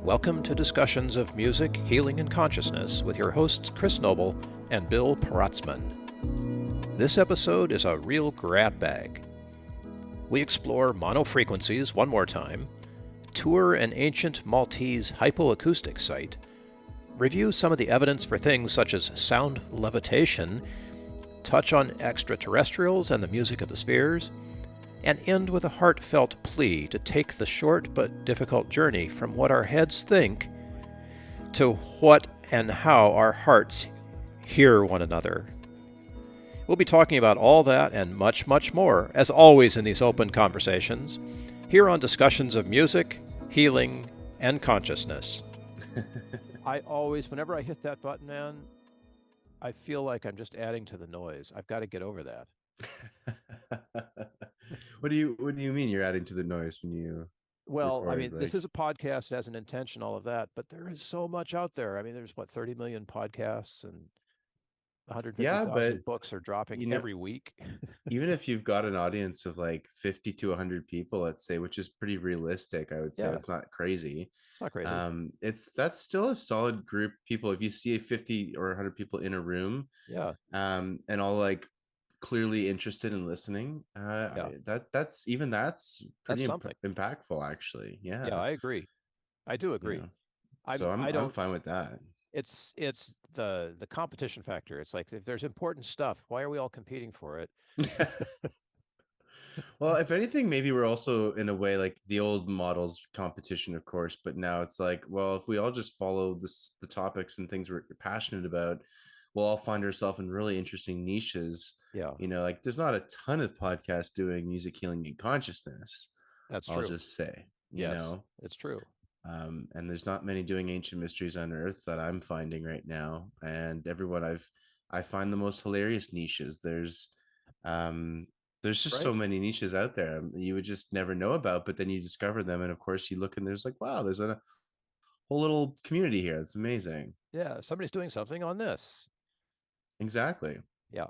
Welcome to discussions of music, healing, and consciousness with your hosts Chris Noble and Bill Paratzman. This episode is a real grab bag. We explore monofrequencies one more time, tour an ancient Maltese hypoacoustic site, review some of the evidence for things such as sound levitation, touch on extraterrestrials and the music of the spheres, and end with a heartfelt plea to take the short but difficult journey from what our heads think to what and how our hearts hear one another. We'll be talking about all that and much, much more, as always in these open conversations, here on Discussions of Music, Healing, and Consciousness. I always, whenever I hit that button, man, I feel like I'm just adding to the noise. I've got to get over that. What do you mean you're adding to the noise when you Well, I record? mean, this is a podcast, it has an intention, all of that, but there is so much out there. I mean, there's 30 million podcasts and Yeah, but 150,000 books are dropping you know, every week. even if you've got an audience of like 50 to 100 people, let's say, which is pretty realistic, I would say Yeah, it's not crazy. it's not crazy. That's still a solid group of people. If you see 50 or 100 people in a room, Yeah, and all like clearly interested in listening, yeah, that's that's pretty something. impactful, actually. Yeah, Yeah, I agree. I do you agree. know. So I I'm don't, fine with that. it's the competition factor. It's like if there's important stuff, why are we all competing for it? Well, if anything, maybe we're also in a way like the old models competition, of course, but now it's like, well, if we all just follow the topics and things we're passionate about, we'll all find ourselves in really interesting niches. Yeah, Like there's not a ton of podcasts doing music healing and consciousness, that's I'll true. just say, Yes, it's true. and there's not many doing ancient mysteries on earth that I'm finding right now. And everyone I find the most hilarious niches. Um, there's just so Right? many niches out there you would just never know about, but then you discover them, and of course you look and there's like, wow, there's a whole little community here. It's amazing. Yeah, somebody's doing something on this. Exactly. Yeah.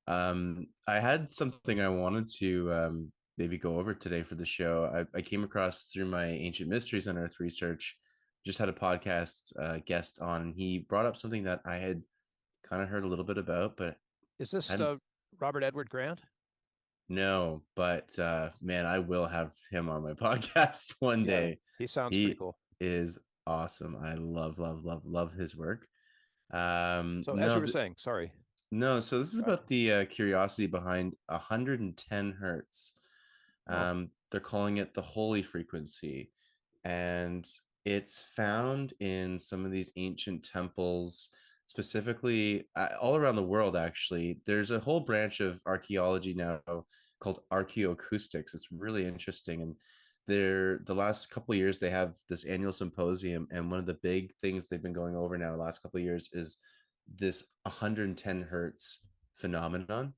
I had something I wanted to maybe go over today for the show. I came across through my Ancient Mysteries on Earth research. Just had a podcast guest on, and he brought up something that I had kind of heard a little bit about, but Is this hadn't. Robert Edward Grant? No, but man, I will have him on my podcast one Yeah, day. he sounds pretty He cool. is awesome. I love, love, love, love his work. So as you No, were saying, sorry. no. So this is Got about the curiosity behind 110 hertz. you. Oh, They're calling it the holy frequency, and it's found in some of these ancient temples, specifically all around the world. Actually, there's a whole branch of archaeology now called archaeoacoustics. It's really interesting, and the last couple of years they have this annual symposium, and one of the big things they've been going over now the last couple of years is this 110 hertz phenomenon.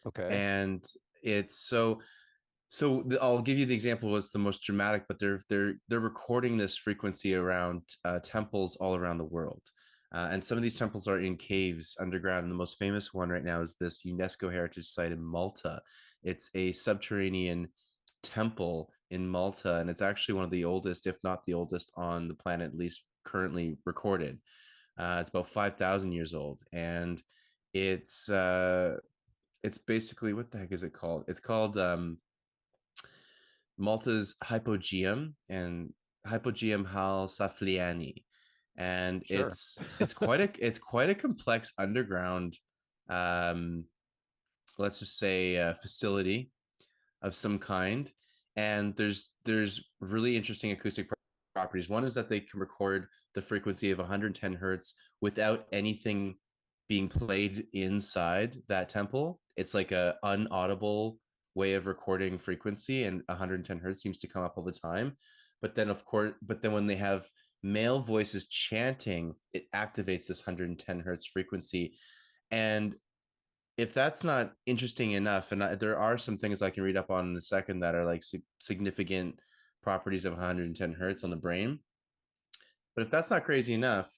okay. And it's I'll give you the example what's the most dramatic, but they're recording this frequency around temples all around the world. And some of these temples are in caves underground, and the most famous one right now is this UNESCO heritage site in Malta. It's a subterranean temple in Malta, and it's actually one of the oldest, if not the oldest, on the planet, at least currently recorded. It's about 5,000 years old, and it's uh, it's basically, what the heck is it called? It's called Malta's Hypogeum and Hypogeum Hal Safliani, and Sure. it's quite a complex underground, um, let's just say, facility of some kind. And there's really interesting acoustic properties. One is that they can record the frequency of 110 hertz without anything being played inside that temple. It's like a unaudible way of recording frequency, and 110 hertz seems to come up all the time. But then when they have male voices chanting, it activates this 110 hertz frequency. And if that's not interesting enough, and there are some things I can read up on in a second that are like significant properties of 110 hertz on the brain. But if that's not crazy enough,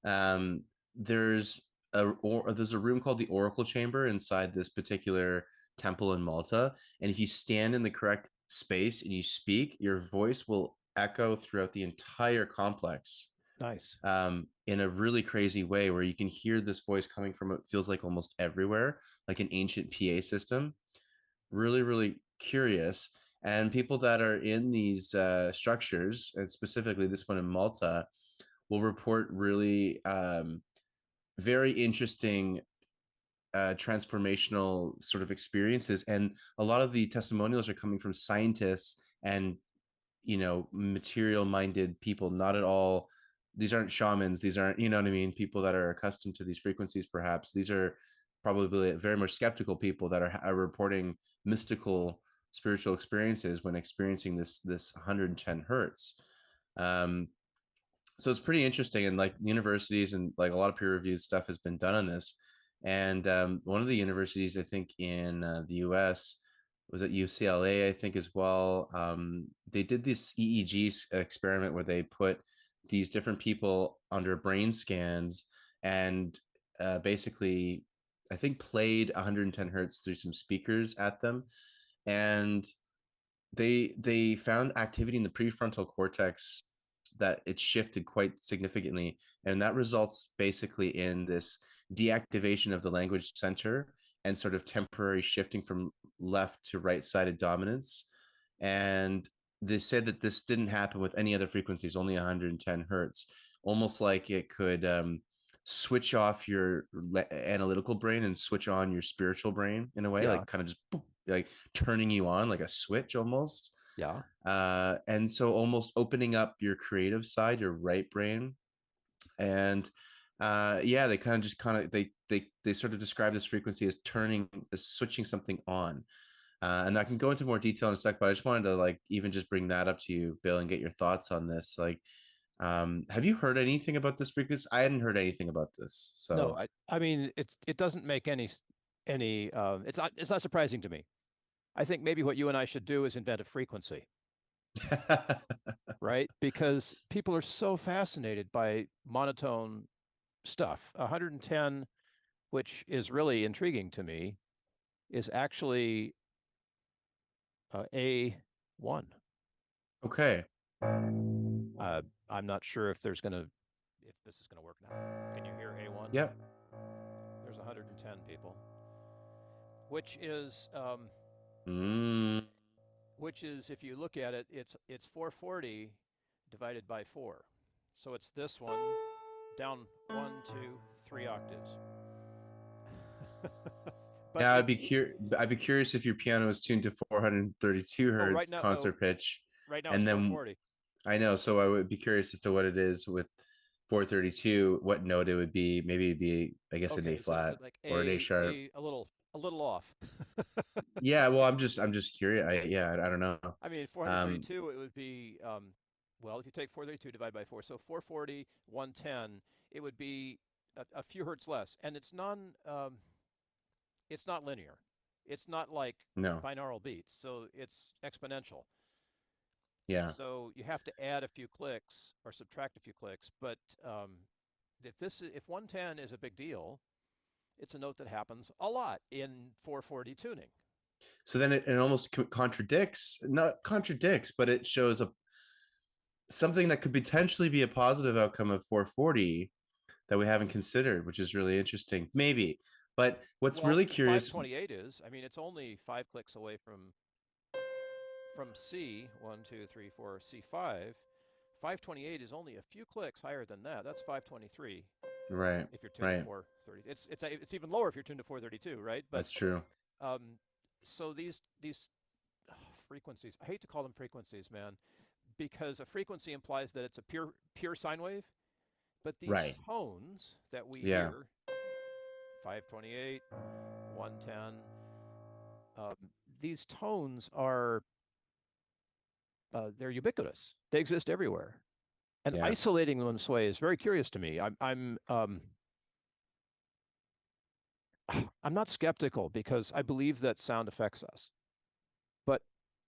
um, there's there's a room called the Oracle Chamber inside this particular temple in Malta, and if you stand in the correct space and you speak, your voice will echo throughout the entire complex, Nice. in a really crazy way, where you can hear this voice coming from, it feels like almost everywhere, like an ancient PA system. Really, really curious. And people that are in these structures, and specifically this one in Malta, will report really very interesting transformational sort of experiences. And a lot of the testimonials are coming from scientists and, material minded people, not at all. These aren't shamans. These aren't, you know what I mean? People that are accustomed to these frequencies, perhaps. These are probably very much skeptical people that are reporting mystical spiritual experiences when experiencing this 110 hertz. Um, so it's pretty interesting, and like universities and like a lot of peer reviewed stuff has been done on this. And one of the universities, I think in the US, was at UCLA, I think, as well. They did this EEG experiment where they put these different people under brain scans and basically, I think, played 110 hertz through some speakers at them. And they found activity in the prefrontal cortex, that it shifted quite significantly, and that results basically in this deactivation of the language center and sort of temporary shifting from left to right sided dominance. And they said that this didn't happen with any other frequencies, only 110 hertz, almost like it could switch off your analytical brain and switch on your spiritual brain in a way, Yeah. like kind of just boop, like turning you on like a switch almost. Yeah. And so almost opening up your creative side, your right brain. And yeah, they they sort of describe this frequency as as switching something on. And I can go into more detail in a sec, but I just wanted to like even just bring that up to you, Bill, and get your thoughts on this. Like, have you heard anything about this frequency? I hadn't heard anything about this, No, so I mean it doesn't make any it's not surprising to me. I think maybe what you and I should do is invent a frequency, right? Because people are so fascinated by monotone stuff. 110, which is really intriguing to me, is actually A1. okay. Uh, I'm not sure if if this is gonna work now. Can you hear A1? Yep. There's 110 people, which is Mm. if you look at it, it's 440 divided by 4. So it's this one down 1, 2, 3 octaves. But Yeah, it's I'd be curious if your piano is tuned to 432 oh hertz concert pitch, right now it's and then 440. I know. So I would be curious as to what it is with 432, what note it would be. Maybe it'd be, I guess, an A Okay, so is flat it like or an A sharp. a little off? Yeah, well, I'm just curious. I don't know. I mean, Um, 432 it would be well, if you take 432 divided by 4, so 440, 110, it would be a few hertz less, and it's not linear. It's not like no. binaural beats, so it's exponential. Yeah. So you have to add a few clicks or subtract a few clicks. But if 110 is a big deal, it's a note that happens a lot in 440 tuning. So then it almost contradicts, not contradicts, but it shows something that could potentially be a positive outcome of 440 that we haven't considered, which is really interesting. Maybe. But what's Well, really curious, 528 is. I mean, it's only 5 clicks away from C, 1, 2, 3, 4, C5. 528 is only a few clicks higher than that. That's 523 right? if you're tuned to Right. 430. It's even lower if you're tuned to 432, right? But That's true. so these frequencies, I hate to call them frequencies, man, because a frequency implies that it's a pure sine wave. But these Right. tones that we Yeah. hear, 528, 110, um, these tones are they're ubiquitous. They exist everywhere, and Yeah. isolating them this way is very curious to me. I'm not skeptical because I believe that sound affects us. But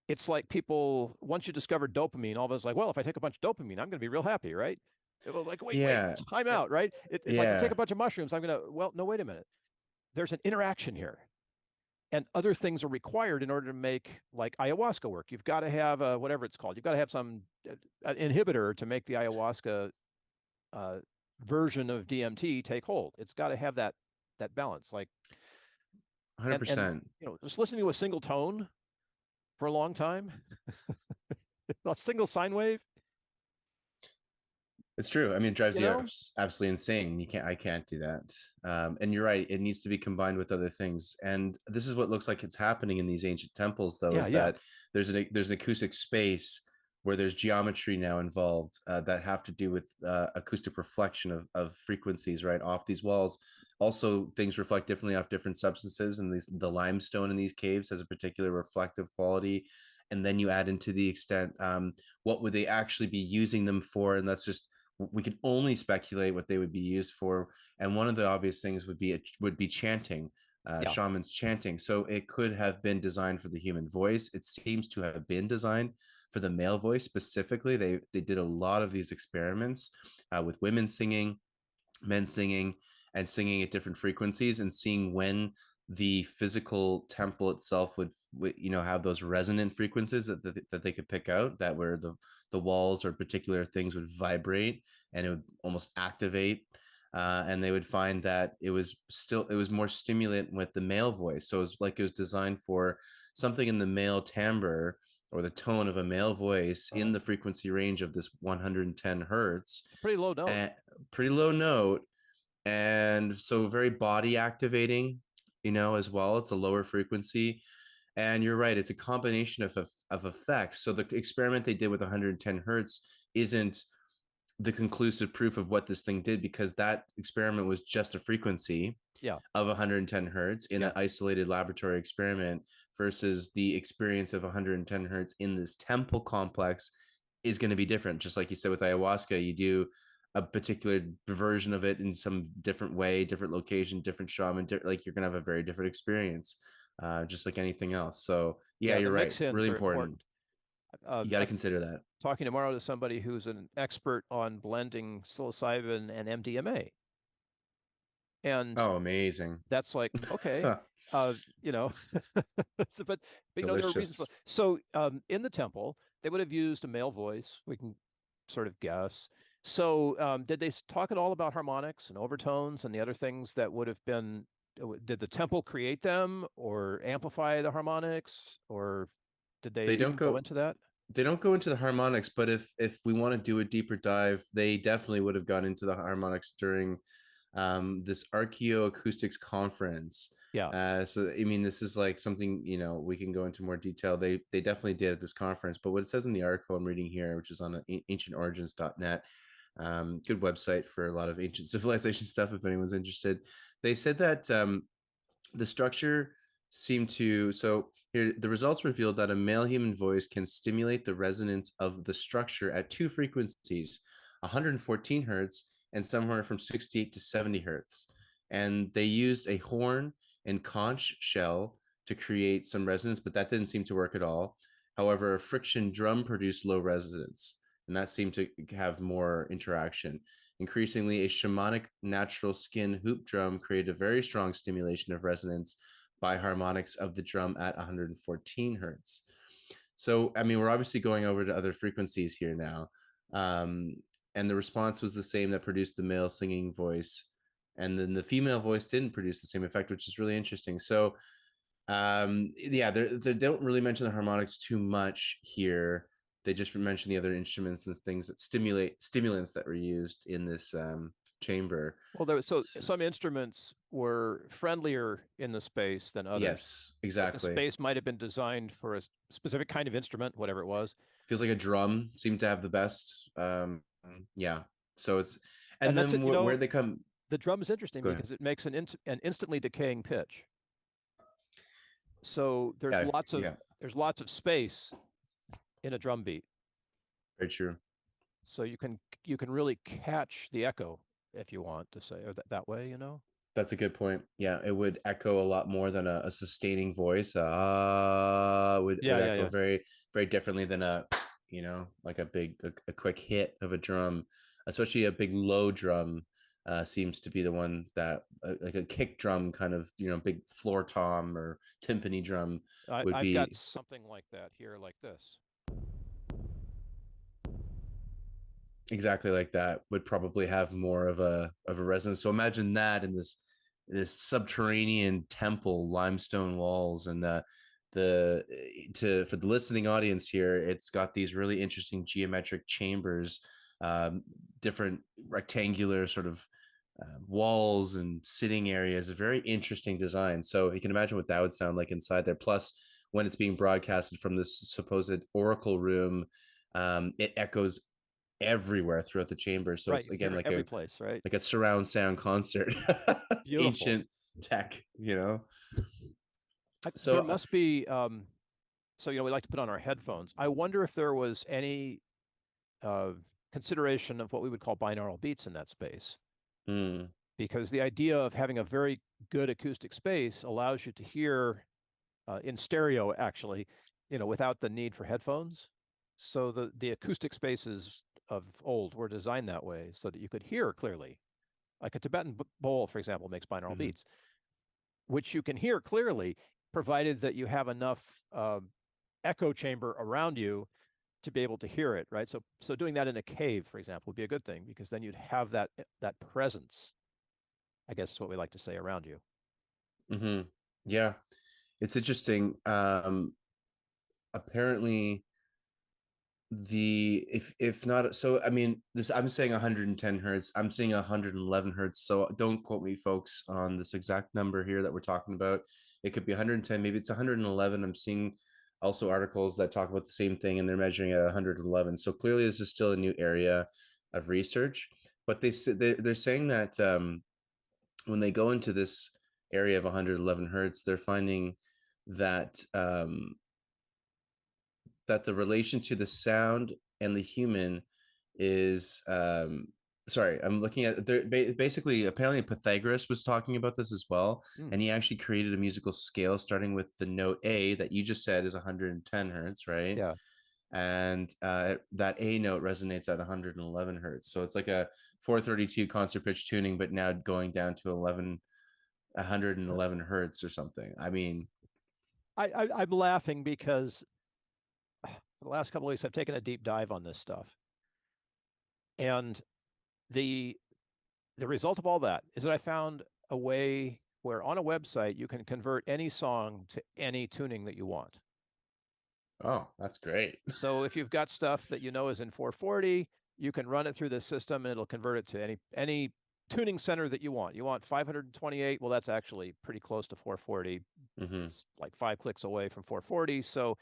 it's like people, once you discover dopamine, all of us like, well, if I take a bunch of dopamine, I'm going to be real happy, right? Well, like, wait, Yeah. time out, right? It's like, if I take Yeah. a bunch of mushrooms, I'm going to, well, no, wait a minute. There's an interaction here. and other things are required in order to make like ayahuasca work. You've got to have whatever it's called. You've got to have some inhibitor to make the ayahuasca uh, version of DMT take hold. It's got to have that balance. Like, and 100%. just listening to a single tone for a long time, a single sine wave, It's true. I mean, it drives you you know? absolutely insane. I can't do that. And you're right. It needs to be combined with other things. And this is what looks like it's happening in these ancient temples, though, Yeah, is yeah. that there's an acoustic space where there's geometry now involved that have to do with acoustic reflection of frequencies right off these walls. Also, things reflect differently off different substances, and the limestone in these caves has a particular reflective quality. And then you add into the extent, what would they actually be using them for? And that's just, we can only speculate what they would be used for. And one of the obvious things would be chanting, Yeah. shamans chanting. So it could have been designed for the human voice. It seems to have been designed for the male voice specifically. They did a lot of these experiments with women singing, men singing, and singing at different frequencies, and seeing when the physical temple itself would have those resonant frequencies that they could pick out, that where the walls or particular things would vibrate and it would almost activate, and they would find that it was more stimulant with the male voice. So it was designed for something in the male timbre or the tone of a male voice in the frequency range of this 110 hertz, Pretty low note. and pretty low note, and so very body activating, as well. It's a lower frequency, and you're right, it's a combination of effects. So the experiment they did with 110 hertz isn't the conclusive proof of what this thing did, because that experiment was just a frequency Yeah. of 110 hertz in Yeah. an isolated laboratory experiment, versus the experience of 110 hertz in this temple complex is going to be different. Just like you said with ayahuasca, you do a particular version of it in some different way, different location, different shaman, like you're going to have a very different experience, just like anything else. So yeah, Yeah, the you're right. mix-ins Really are important. important. You got to I'm consider that. talking tomorrow to somebody who's an expert on blending psilocybin and MDMA. And Oh, amazing. that's like, okay, uh, you know, but there are reasons for. Delicious. So in the temple, they would have used a male voice. We can sort of guess. So did they talk at all about harmonics and overtones and the other things that would have been? Did the temple create them or amplify the harmonics, or did they They don't even go go into that? they don't go into the harmonics, but if we want to do a deeper dive, they definitely would have gone into the harmonics during this archaeoacoustics conference. Yeah. So I mean, this is like something, we can go into more detail. They definitely did at this conference. But what it says in the article I'm reading here, which is on ancientorigins.net, good website for a lot of ancient civilization stuff if anyone's interested. They said that the structure seemed to, so here the results revealed that a male human voice can stimulate the resonance of the structure at two frequencies, 114 hertz and somewhere from 68 to 70 hertz. And they used a horn and conch shell to create some resonance, but that didn't seem to work at all. However, a friction drum produced low resonance, and that seemed to have more interaction. Increasingly, a shamanic natural skin hoop drum created a very strong stimulation of resonance by harmonics of the drum at 114 hertz. So, I mean, we're obviously going over to other frequencies here now. Um, and the response was the same that produced the male singing voice. And then the female voice didn't produce the same effect, which is really interesting. So, yeah, they don't really mention the harmonics too much here. They just mention the other instruments and things that stimulants that were used in this chamber. Well, so some instruments were friendlier in the space than others. Yes, Like the exactly. space might have been designed for a specific kind of instrument, whatever it was. Feels like a drum seemed to have the best. Yeah. So it's, And and that's it. then where they come. The drum is interesting Go ahead. because it makes an instantly decaying pitch. So Yeah, yeah, there's lots of space in a drum beat. very true. So you can really catch the echo if you want to say or that way. That's a good point. Yeah, it would echo a lot more than a sustaining voice. Would Yeah, yeah, echo yeah. very, very differently than like a quick hit of a drum, especially a big low drum. seems to be the one that like a kick drum kind of, big floor tom or timpani drum would I've got be something like that here, like this. exactly like that, would probably have more of a resonance. So imagine that in this subterranean temple, limestone walls, and the to for the listening audience here, it's got these really interesting geometric chambers, um, different rectangular sort of walls and sitting areas, a very interesting design. So you can imagine what that would sound like inside there. Plus, when it's being broadcasted from this supposed oracle room, it echoes everywhere throughout the chamber. So Right, it's you hear again it every place, right? like a surround sound concert, Beautiful. ancient tech. There So must be, so, we like to put on our headphones. I wonder if there was any uh, consideration of what we would call binaural beats in that space, mm, because the idea of having a very good acoustic space allows you to hear in stereo, actually, without the need for headphones. So the acoustic spaces of old were designed that way so that you could hear clearly. Like a Tibetan bowl, for example, makes binaural mhm, beats, which you can hear clearly, provided that you have enough echo chamber around you to be able to hear it, right? So doing that in a cave, for example, would be a good thing because then you'd have that presence, I guess is what we like to say, around you. mhm. Yeah, it's interesting. Apparently if not, so I mean, this, I'm saying 110 hertz, I'm saying 111 hertz, so don't quote me folks on this exact number here that we're talking about. It could be 110, maybe it's 111. I'm seeing also articles that talk about the same thing and they're measuring at 111. So clearly this is still a new area of research, but they're saying that when they go into this area of 111 hertz, they're finding that that the relation to the sound and the human is sorry, I'm looking at there basically, apparently Pythagoras was talking about this as well, Mm, and he actually created a musical scale starting with the note A that you just said is 110 hertz, right? yeah. And that A note resonates at 111 hertz, so it's like a 432 concert pitch tuning, but now going down to 111 hertz or something. I mean, I'm laughing because for the last couple of weeks I've taken a deep dive on this stuff, and the the result of all that is that I found a way where on a website you can convert any song to any tuning that you want. oh, that's great. So if you've got stuff that is in 440, you can run it through this system and it'll convert it to any tuning center that you want. You want 528, well, that's actually pretty close to 440. Hmm. It's like 5 clicks away from 440. So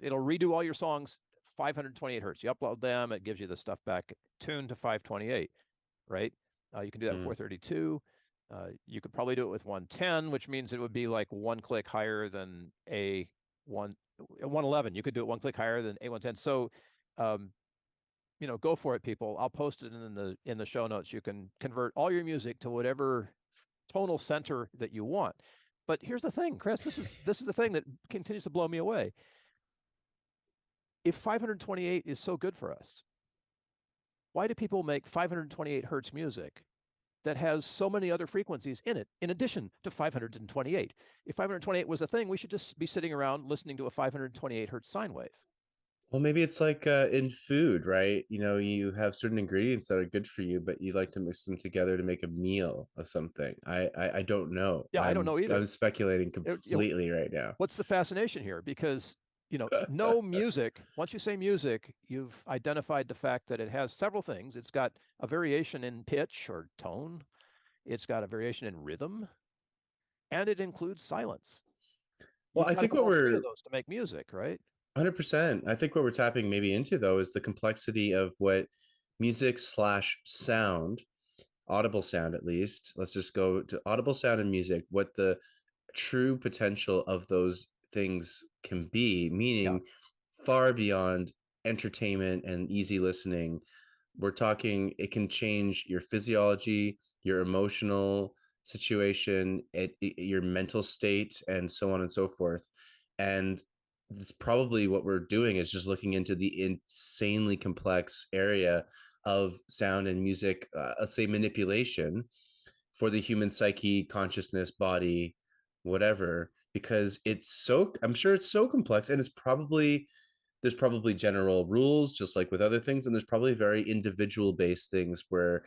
it'll redo all your songs 528 hertz. You upload them, it gives you the stuff back tuned to 528, right? You can do that with Mm. 432. You could probably do it with 110, which means it would be like 1 click higher than A1 111. You could do it 1 click higher than A110. So, um, go for it, people. I'll post it in the show notes. You can convert all your music to whatever tonal center that you want. But here's the thing, Chris. This is the thing that continues to blow me away. If 528 is so good for us, why do people make 528 hertz music that has so many other frequencies in it, in addition to 528? If 528 was a thing, we should just be sitting around listening to a 528 hertz sine wave. Well, maybe it's like in food, right? You have certain ingredients that are good for you, but you like to mix them together to make a meal of something. I don't know. Yeah, I don't know I'm either. speculating It- you know, completely right now. what's the fascination here? Because no music. Once you say music, you've identified the fact that it has several things. It's got a variation in pitch or tone. It's got a variation in rhythm, and it includes silence. Well, You've I got to think put what all three we're of those to make music, right? 100%. I think what we're tapping maybe into though is the complexity of what music slash sound, audible sound at least. Let's just go to audible sound and music, what the true potential of those things can be, Yeah. meaning far beyond entertainment and easy listening. We're talking, it can change your physiology, your emotional situation, your mental state, and so on and so forth. And this probably what we're doing is just looking into the insanely complex area of sound and music, let's say manipulation for the human psyche, consciousness, body, whatever, because I'm sure it's so complex, and there's probably general rules, just like with other things, and there's probably very individual based things where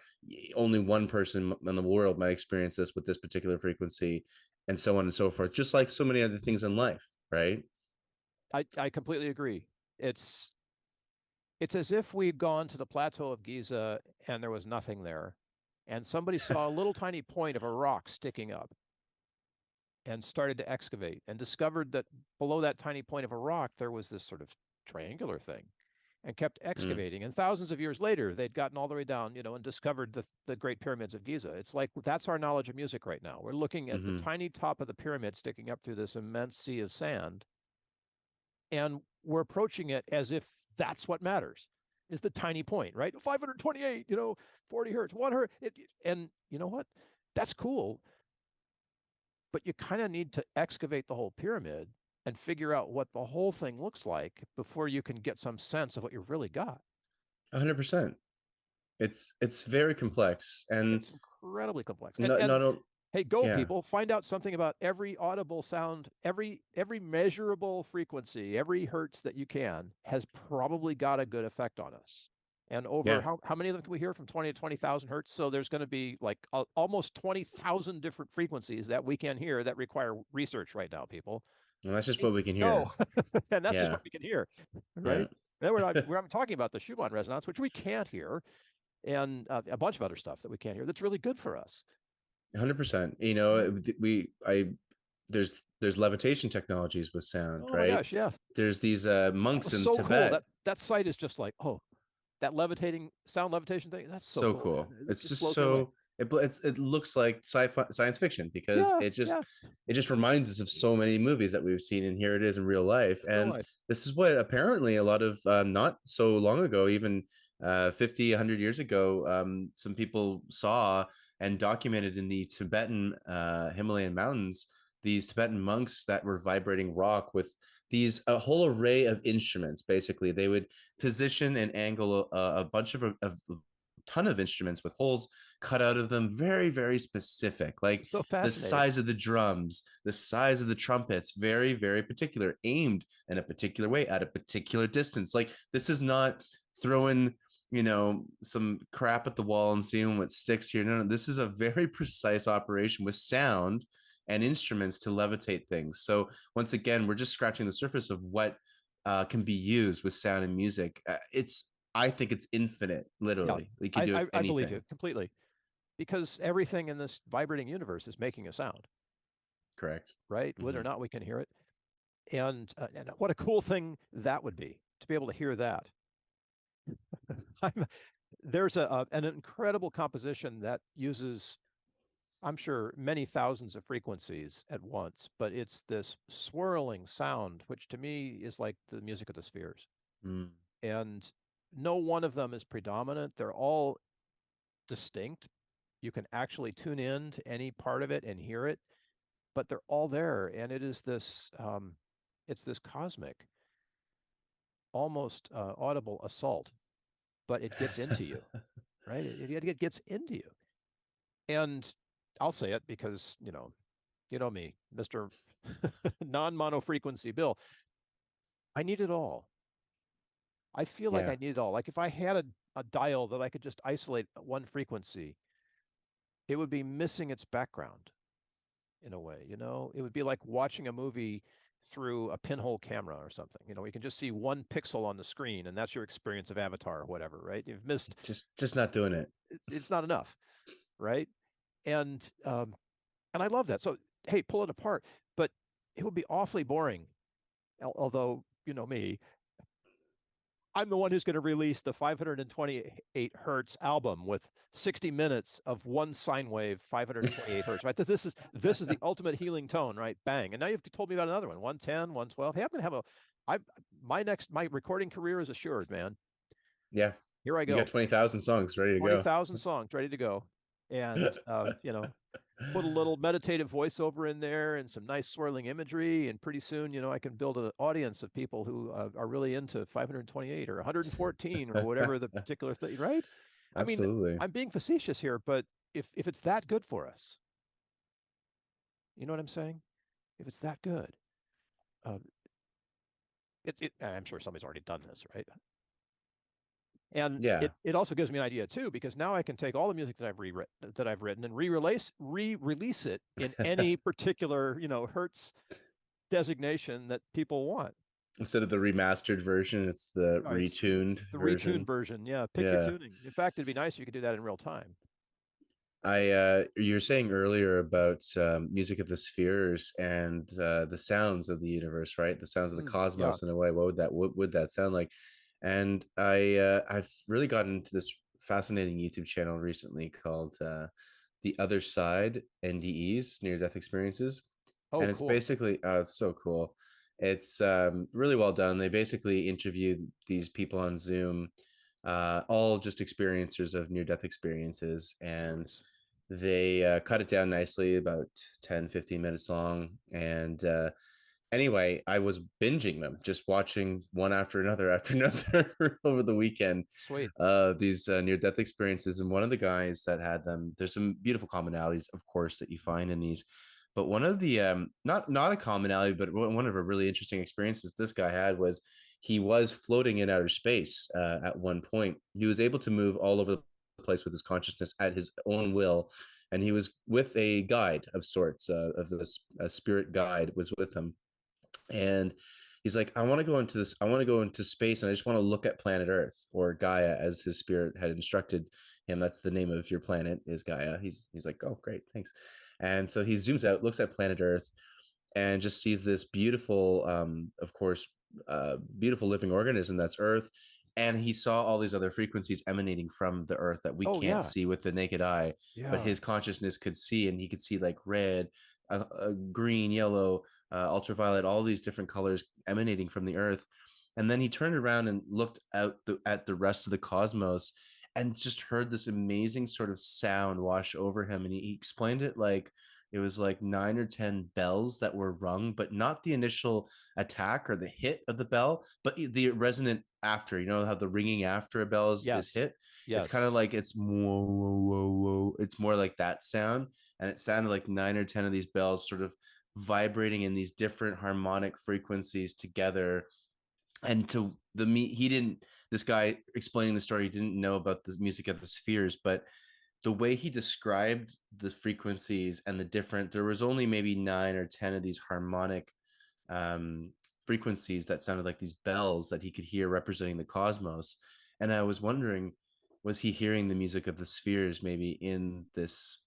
only one person in the world might experience this with this particular frequency, and so on and so forth, just like so many other things in life, right? I completely agree. It's it's as if we'd gone to the plateau of Giza and there was nothing there, and somebody saw a little tiny point of a rock sticking up and started to excavate and discovered that below that tiny point of a rock there was this sort of triangular thing, and kept Mm, excavating. And thousands of years later, they'd gotten all the way down, and discovered the Great Pyramids of Giza. It's like that's our knowledge of music right now. We're looking at the mm-hmm. tiny top of the pyramid sticking up through this immense sea of sand, and we're approaching it as if that's what matters, is the tiny point, right? 528, 40 hertz, 1 hertz. And you know what? That's cool, but you kind of need to excavate the whole pyramid and figure out what the whole thing looks like before you can get some sense of what you've really got. 100%. It's very complex, and It's incredibly complex. And not and not a, hey, go yeah. people, find out something about every audible sound, every measurable frequency, every hertz that you can has probably got a good effect on us. And over Yeah, how many of them can we hear, from 20 to 20,000 hertz? So there's going to be like almost 20,000 different frequencies that we can hear that require research right now, people. and that's just Need what we to can hear. know. And that's just Yeah, what we can hear, yeah. right? And we're not talking about the Schumann resonance, which we can't hear, and a bunch of other stuff that we can't hear that's really good for us. 100%. Right? We I there's levitation technologies with sound, Oh my right? gosh, yes. There's these That monks was in so cool. Tibet. That site is just like, oh, that It's levitating sound levitation thing. That's so so cool, cool. man. It It's just just blows me away. so it looks like sci-fi science fiction, because Yeah, yeah. it just reminds us of so many movies that we've seen, and here it is in real life. Real And life. this is what apparently a lot of not so long ago, even 50, 100 years ago, some people saw and documented in the Tibetan Himalayan mountains, these Tibetan monks that were vibrating rock with these a whole array of instruments. Basically, they would position and angle a bunch of ton of instruments with holes cut out of them, very very specific, like So the fascinating. size of the drums, the size of the trumpets, very very particular, aimed in a particular way at a particular distance. Like, this is not throwing some crap at the wall and seeing what sticks here. No, this is a very precise operation with sound and instruments to levitate things. So once again, we're just scratching the surface of what can be used with sound and music. I think it's infinite, Yeah, literally. You can do I believe you anything. completely, because everything in this vibrating universe is making a sound, Correct. right? Whether Mm-hmm. or not we can hear it. And what a cool thing that would be to be able to hear that. I'm, there's an incredible composition that uses, I'm sure, many thousands of frequencies at once, but it's this swirling sound, which to me is like the music of the spheres. Mm. And no one of them is predominant. They're all distinct. You can actually tune in to any part of it and hear it, but they're all there. And it is this, it's this cosmic, almost audible assault, but it gets into you, right? It gets into you. And I'll say it because, you know me, Mr. non-mono frequency Bill. I need it all. I feel like Yeah, I need it all. Like if I had a dial that I could just isolate one frequency, it would be missing its background in a way. It would be like watching a movie through a pinhole camera or something. You can just see one pixel on the screen, and that's your experience of Avatar or whatever, right? You've missed. just not doing it. It's not enough, right? And I love that. So hey, pull it apart, but it would be awfully boring. Although you know me, I'm the one who's going to release the 528 hertz album with 60 minutes of one sine wave, 528 hertz, right? This is the ultimate healing tone, right? Bang. And now you've told me about another one, 110, 112. Hey, I'm going to have my recording career is assured, man. Yeah, Here I you got go. 20,000 songs ready to go. 20,000 songs ready to go. And, put a little meditative voiceover in there and some nice swirling imagery, and pretty soon I can build an audience of people who are really into 528 or 114 or whatever the particular thing, right? I mean, Absolutely. I'm being facetious here, but if it's that good for us, you know what I'm saying? If it's that good, uh, I'm sure somebody's already done this, right? And Yeah. it also gives me an idea too, because now I can take all the music that I've written and re-release it in any particular, hertz designation that people want. Instead of the remastered version, it's the It's retuned the retuned version. version. Yeah, pick your Yeah. tuning. In fact, it'd be nice if you could do that in real time. You were saying earlier about music of the spheres and the sounds of the universe, right? The sounds of the Yeah. cosmos in a way. What would that sound like? And I've really gotten into this fascinating YouTube channel recently called The Other Side NDEs, Near Death Experiences, Oh, and it's cool. basically it's so cool. It's really well done. They basically interviewed these people on Zoom, all just experiencers of near death experiences, and Nice. they cut it down nicely, about 10-15 minutes long. And anyway, I was binging them, just watching one after another over the weekend, Sweet. these near death experiences. And one of the guys that had them, there's some beautiful commonalities, of course, that you find in these. But one of the not a commonality, but one of a really interesting experiences this guy had was he was floating in outer space at one point. He was able to move all over the place with his consciousness at his own will, and he was with a guide of sorts, of this a spirit guide was with him, and he's like, I want to go into space, and I just want to look at planet Earth, or Gaia, as his spirit had instructed him. That's the name of your planet, is Gaia. He's like, oh great, thanks. And so he zooms out, looks at planet Earth, and just sees this beautiful, of course, beautiful living organism that's Earth. And he saw all these other frequencies emanating from the Earth that we Oh, can't yeah. see with the naked eye, but Yeah. his consciousness could see, and he could see like red, green, yellow, ultraviolet, all these different colors emanating from the Earth. And then he turned around and looked out at the rest of the cosmos, and just heard this amazing sort of sound wash over him. And he explained it like it was like 9 or 10 bells that were rung, but not the initial attack or the hit of the bell, but the resonant after. You know how the ringing after a bell is Yes. hit? It's kind Yes. of like it's whoa, whoa, whoa, whoa. It's more like that sound. And it sounded like 9 or 10 of these bells sort of vibrating in these different harmonic frequencies together. And to the me, he didn't, this guy explaining the story didn't know about the music of the spheres, but the way he described the frequencies and the different, there was only maybe 9 or 10 of these harmonic um frequencies that sounded like these bells that he could hear representing the cosmos. And I was wondering, was he hearing the music of the spheres maybe in this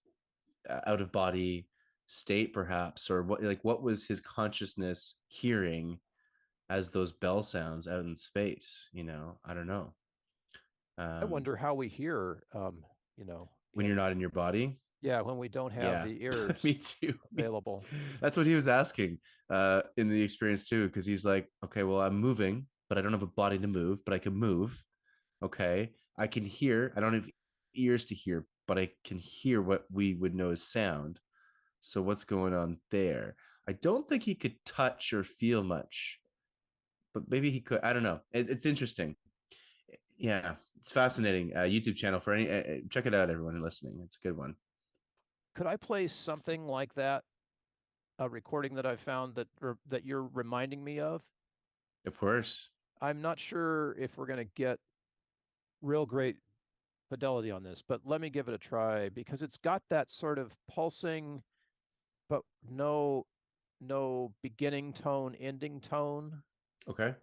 out of body state perhaps, or what was his consciousness hearing as those bell sounds out in space? I don't know. I um wonder how we hear, you know, when you're in, not in your body. yeah, when we don't have Yeah, the ears me too. available. That's what he was asking in the experience too, because he's like, okay, well, I'm moving, but I don't have a body to move, but I can move. Okay, I can hear. I don't have ears to hear, but I can hear what we would know as sound. So what's going on there? I don't think he could touch or feel much, but maybe he could. I don't know. It's interesting. Yeah, it's fascinating. YouTube channel for any. Check it out, everyone listening. It's a good one. Could I play something like that, a recording that I found that you're reminding me of? Of course. I'm not sure if we're going to get real great fidelity on this, but let me give it a try because it's got that sort of pulsing, but no beginning tone, ending tone, Okay.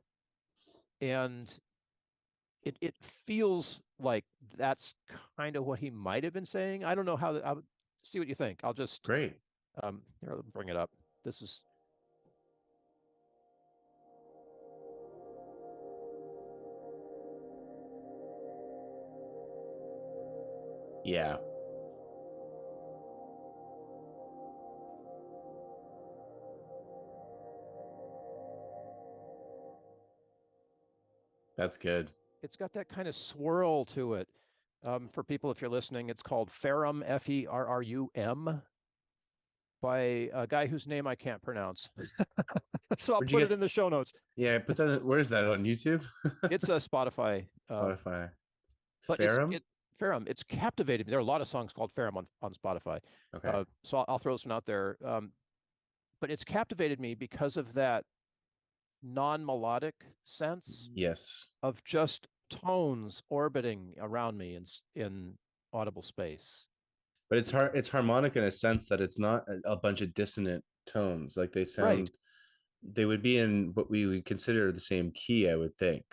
and it feels like that's kind of what he might have been saying. I don't know how. I'll see what you think. I'll just Great. here, I'll bring it up. This is Yeah, that's good. it's got that kind of swirl to it. For people, if you're listening, it's called Ferrum, Ferrum, by a guy whose name I can't pronounce. So I'll Where'd you put it get? in the show notes. Yeah, put that. Where is that on YouTube? It's a Spotify, Spotify. but Ferrum. Ferrum, it's captivated me. There are a lot of songs called Ferrum on Spotify. Okay. So I'll throw this one out there. But it's captivated me because of that non-melodic sense Yes. of just tones orbiting around me in audible space. But it's harmonic in a sense that it's not a bunch of dissonant tones. Like Right. they would be in what we would consider the same key, I would think.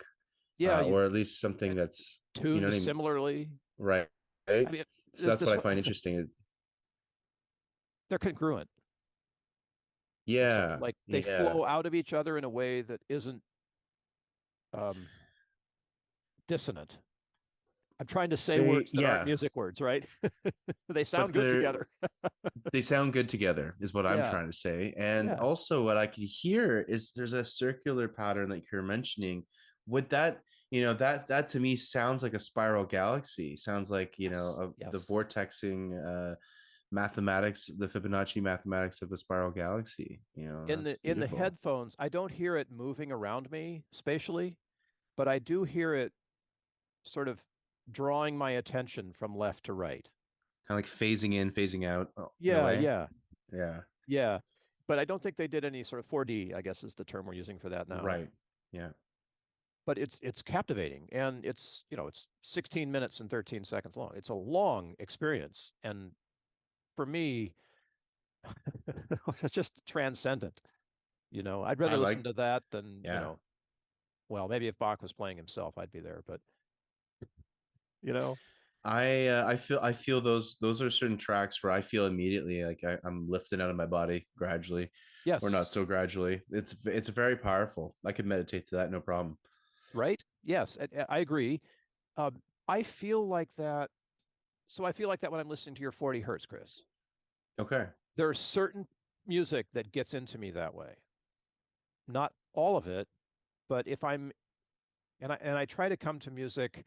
Yeah, you Or at least something that's, you know tuned what I mean? similarly. Right. I Right. mean, So there's that's what this I find interesting. they're congruent. So Yeah. like they Yeah. flow out of each other in a way that isn't um, dissonant. I'm trying to say words that aren't Yeah. music words, right? They But sound good together. they sound good together is what I'm Yeah, trying to say. And yeah, also what I could hear is there's a circular pattern that you're mentioning. Would that, that to me sounds like a spiral galaxy. Sounds like, yes, of the yes. vortexing mathematics, the Fibonacci mathematics of a spiral galaxy. That's In the beautiful. headphones, I don't hear it moving around me spatially, but I do hear it sort of drawing my attention from left to right. Kind of like phasing in, phasing out in a Yeah, way. yeah, Yeah. yeah. But I don't think they did any sort of 4D, I guess is the term we're using for that now. Right. Yeah. But it's captivating, and it's 16 minutes and 13 seconds long. It's a long experience, and for me, it's just transcendent. I'd I rather listen like, to that than, yeah. well, maybe if Bach was playing himself, I'd be there, but you know, I feel those are certain tracks where I feel immediately like I'm lifted out of my body gradually, or not yes, so gradually. It's very powerful. I could meditate to that, no problem. right? Yes, I agree. Um, I feel like that. So I feel like that when I'm listening to your 40 hertz, Chris. Okay. There's certain music that gets into me that way. Not all of it, but if I'm and I try to come to music.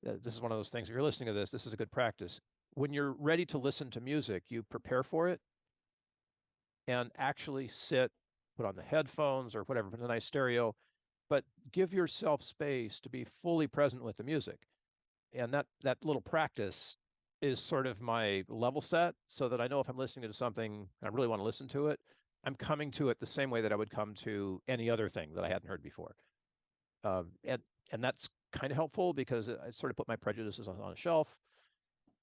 This is one of those things. If you're listening to this, this is a good practice. When you're ready to listen to music, you prepare for it and actually sit, put on the headphones or whatever, put a nice stereo, but give yourself space to be fully present with the music. And that little practice is sort of my level set so that I know if I'm listening to something and I really want to listen to it, I'm coming to it the same way that I would come to any other thing that I hadn't heard before. And that's kind of helpful because I sort of put my prejudices on a shelf.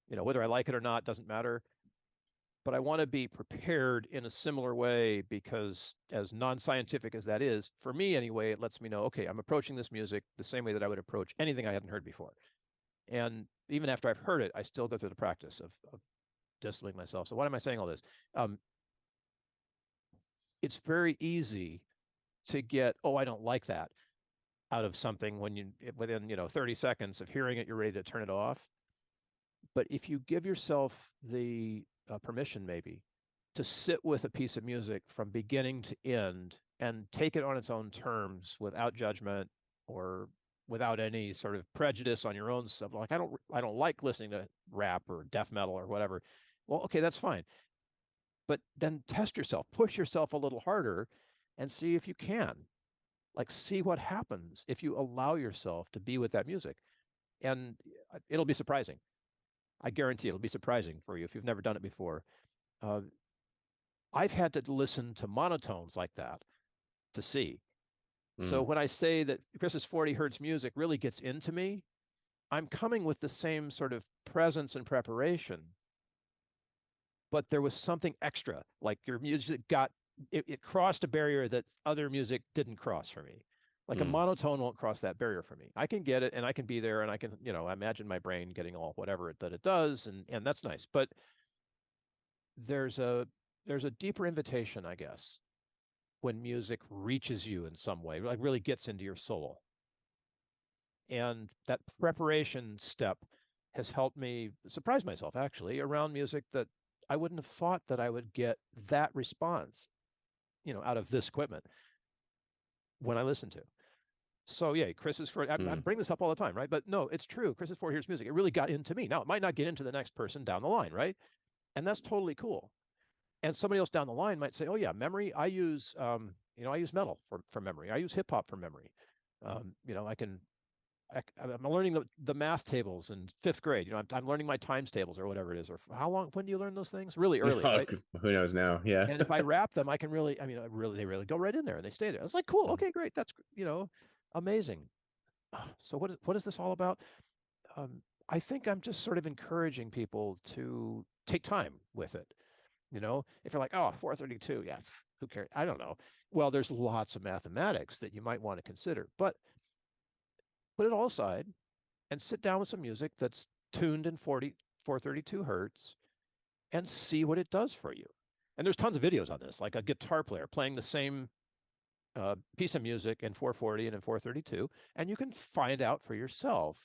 Whether I like it or not doesn't matter. But I want to be prepared in a similar way because, as non-scientific as that is, for me anyway, it lets me know, okay, I'm approaching this music the same way that I would approach anything I hadn't heard before. And even after I've heard it, I still go through the practice of distancing myself. So why am I saying all this? It's very easy to get, oh, I don't like that out of something within 30 seconds of hearing it, you're ready to turn it off. But if you give yourself the permission, maybe, to sit with a piece of music from beginning to end and take it on its own terms without judgment or without any sort of prejudice on your own stuff, like I don't like listening to rap or death metal or whatever. Well, okay, that's fine. But then test yourself, push yourself a little harder and see if you can. Like, see what happens if you allow yourself to be with that music. And it'll be surprising. I guarantee it'll be surprising for you if you've never done it before. Uh, I've had to listen to monotones like that to see. So Mm. when I say that Chris's 40 hertz music really gets into me, I'm coming with the same sort of presence and preparation, but there was something extra. Like your music it crossed a barrier that other music didn't cross for me. Like a Mm. monotone won't cross that barrier for me. I can get it and I can be there and I can, imagine my brain getting all whatever that it does, and that's nice. But there's a there's a deeper invitation, I guess, when music reaches you in some way, like really gets into your soul. And that preparation step has helped me surprise myself actually around music that I wouldn't have thought that I would get that response, out of this equipment when I listen to. So yeah, Chris's for I Mm. bring this up all the time, right? But no, it's true. Chris's for here's music. It really got into me. Now it might not get into the next person down the line, right? And that's totally cool. And somebody else down the line might say, "Oh yeah, memory. I use, I use metal for memory. I use hip hop for memory. I can. I'm learning the math tables in fifth grade. I'm learning my times tables or whatever it is. Or how long? When do you learn those things? Really early, Oh, right? who knows now? Yeah. And if I wrap them, I can really, they really go right in there and they stay there. I was like, cool, okay, great, that's amazing. So what is this all about? Um, I think I'm just sort of encouraging people to take time with it. If you're like, oh, 432, yeah, who cares? I don't know. Well, there's lots of mathematics that you might want to consider, but put it all aside and sit down with some music that's tuned in 432 hertz and see what it does for you. And there's tons of videos on this, like a guitar player playing the same piece of music in 440 and in 432, and you can find out for yourself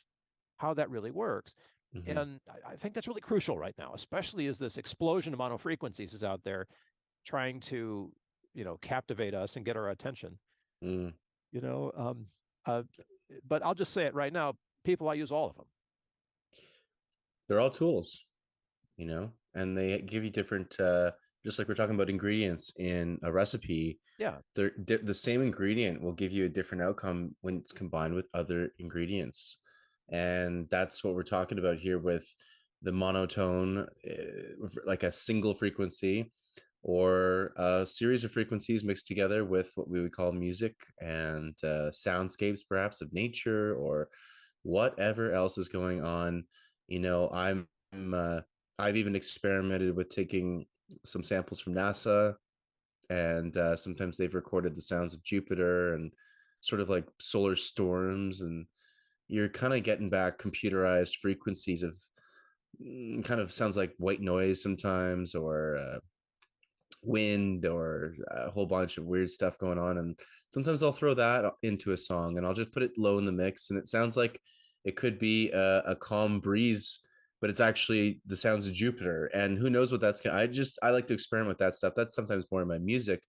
how that really works. Mm-hmm. And I think that's really crucial right now, especially as this explosion of mono frequencies is out there trying to, captivate us and get our attention. Mm. You know, um, uh, but I'll just say it right now, people, I use all of them. They're all tools, and they give you different, just like we're talking about ingredients in a recipe. Yeah. The same ingredient will give you a different outcome when it's combined with other ingredients. And that's what we're talking about here with the monotone, like a single frequency or a series of frequencies mixed together with what we would call music and soundscapes, perhaps of nature or whatever else is going on. I've even experimented with taking some samples from NASA, and sometimes they've recorded the sounds of Jupiter and sort of like solar storms, and you're kind of getting back computerized frequencies of kind of sounds like white noise sometimes, or wind, or a whole bunch of weird stuff going on. And sometimes I'll throw that into a song and I'll just put it low in the mix, and it sounds like it could be a calm breeze, but it's actually the sounds of Jupiter. And who knows what that's gonna. I like to experiment with that stuff. That's sometimes more in my music.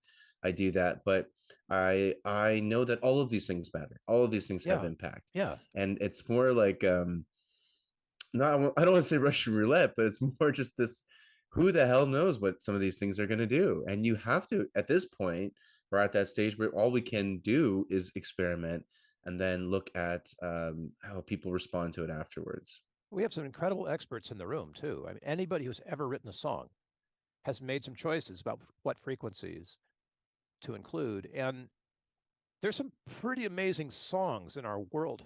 I do that, but I know that all of these things matter. All of these things have Yeah. impact. Yeah. And it's more like not, I don't want to say Russian roulette, but it's more just this, who the hell knows what some of these things are going to do. And you have to, at this point, we're at that stage where all we can do is experiment and then look at how people respond to it afterwards. We have some incredible experts in the room too. I mean, anybody who's ever written a song has made some choices about what frequencies to include. And there's some pretty amazing songs in our world,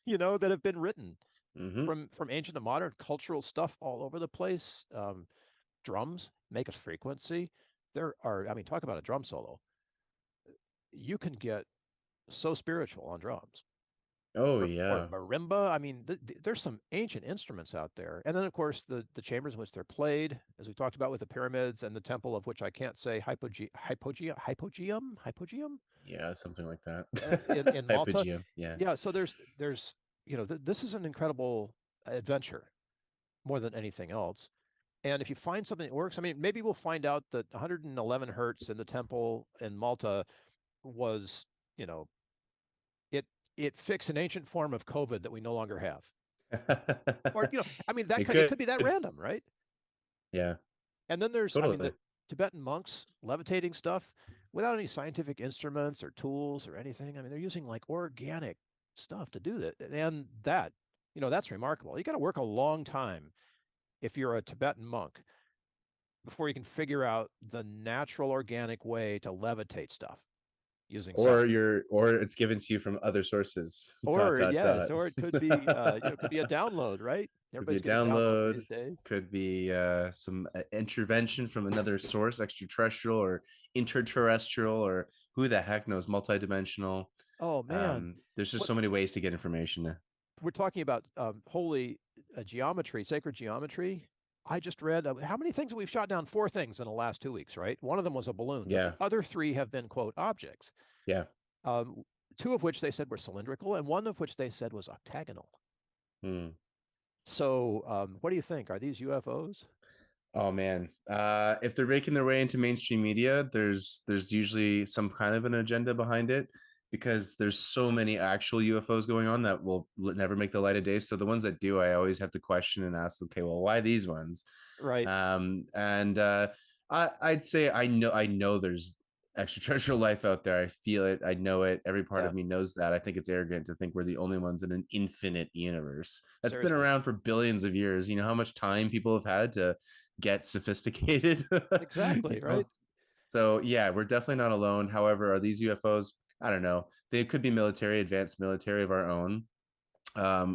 that have been written Mm-hmm. from ancient to modern, cultural stuff all over the place. Drums make a frequency. There are, I mean, talk about a drum solo. You can get so spiritual on drums. Oh, Or yeah. marimba. I mean, there's some ancient instruments out there, and then of course the chambers in which they're played, as we talked about with the pyramids and the temple of which I can't say hypogeum Yeah, something like that. in Malta. Hypogeum. Yeah. Yeah, so there's this is an incredible adventure more than anything else. And if you find something that works, I mean, maybe we'll find out that 111 hertz in the temple in Malta was, you know, it it fixed an ancient form of COVID that we no longer have. Or, I mean, It it could. could be that random, right? Yeah, And then there's, I mean, totally. the Tibetan monks levitating stuff without any scientific instruments or tools or anything. I mean, they're using like organic stuff to do that. And that's remarkable. You got to work a long time if you're a Tibetan monk before you can figure out the natural organic way to levitate stuff using sound. Or it's given to you from other sources. Dot Or dot yes, dot. or it could be, it could be a download, right? Could be a Everybody's getting downloads download, these days. could be some intervention from another source, extraterrestrial or interterrestrial, or who the heck knows, multidimensional. Oh man, There's just what so many ways to get information. we're talking about, holy geometry, sacred geometry. I just read, how many things we've shot down? Four things in the last 2 weeks, right? One of them was a balloon, but Yeah, the other three have been, quote, objects. yeah. Um, two of which they said were cylindrical, and one of which they said was octagonal. Hmm. So, what do you think? Are these UFOs? Oh man, if they're making their way into mainstream media, there's usually some kind of an agenda behind it, because there's so many actual UFOs going on that will never make the light of day. So the ones that do, I always have to question and ask, okay, well, why these ones? Right. And I'd say I know there's extraterrestrial life out there. I feel it. I know it. Every part Yeah, of me knows that. I think it's arrogant to think we're the only ones in an infinite universe that's been seriously. around for billions of years. You know how much time people have had to get sophisticated? Exactly, you know? right? So, yeah, we're definitely not alone. However, are these UFOs? I don't know. They could be military, advanced military of our own,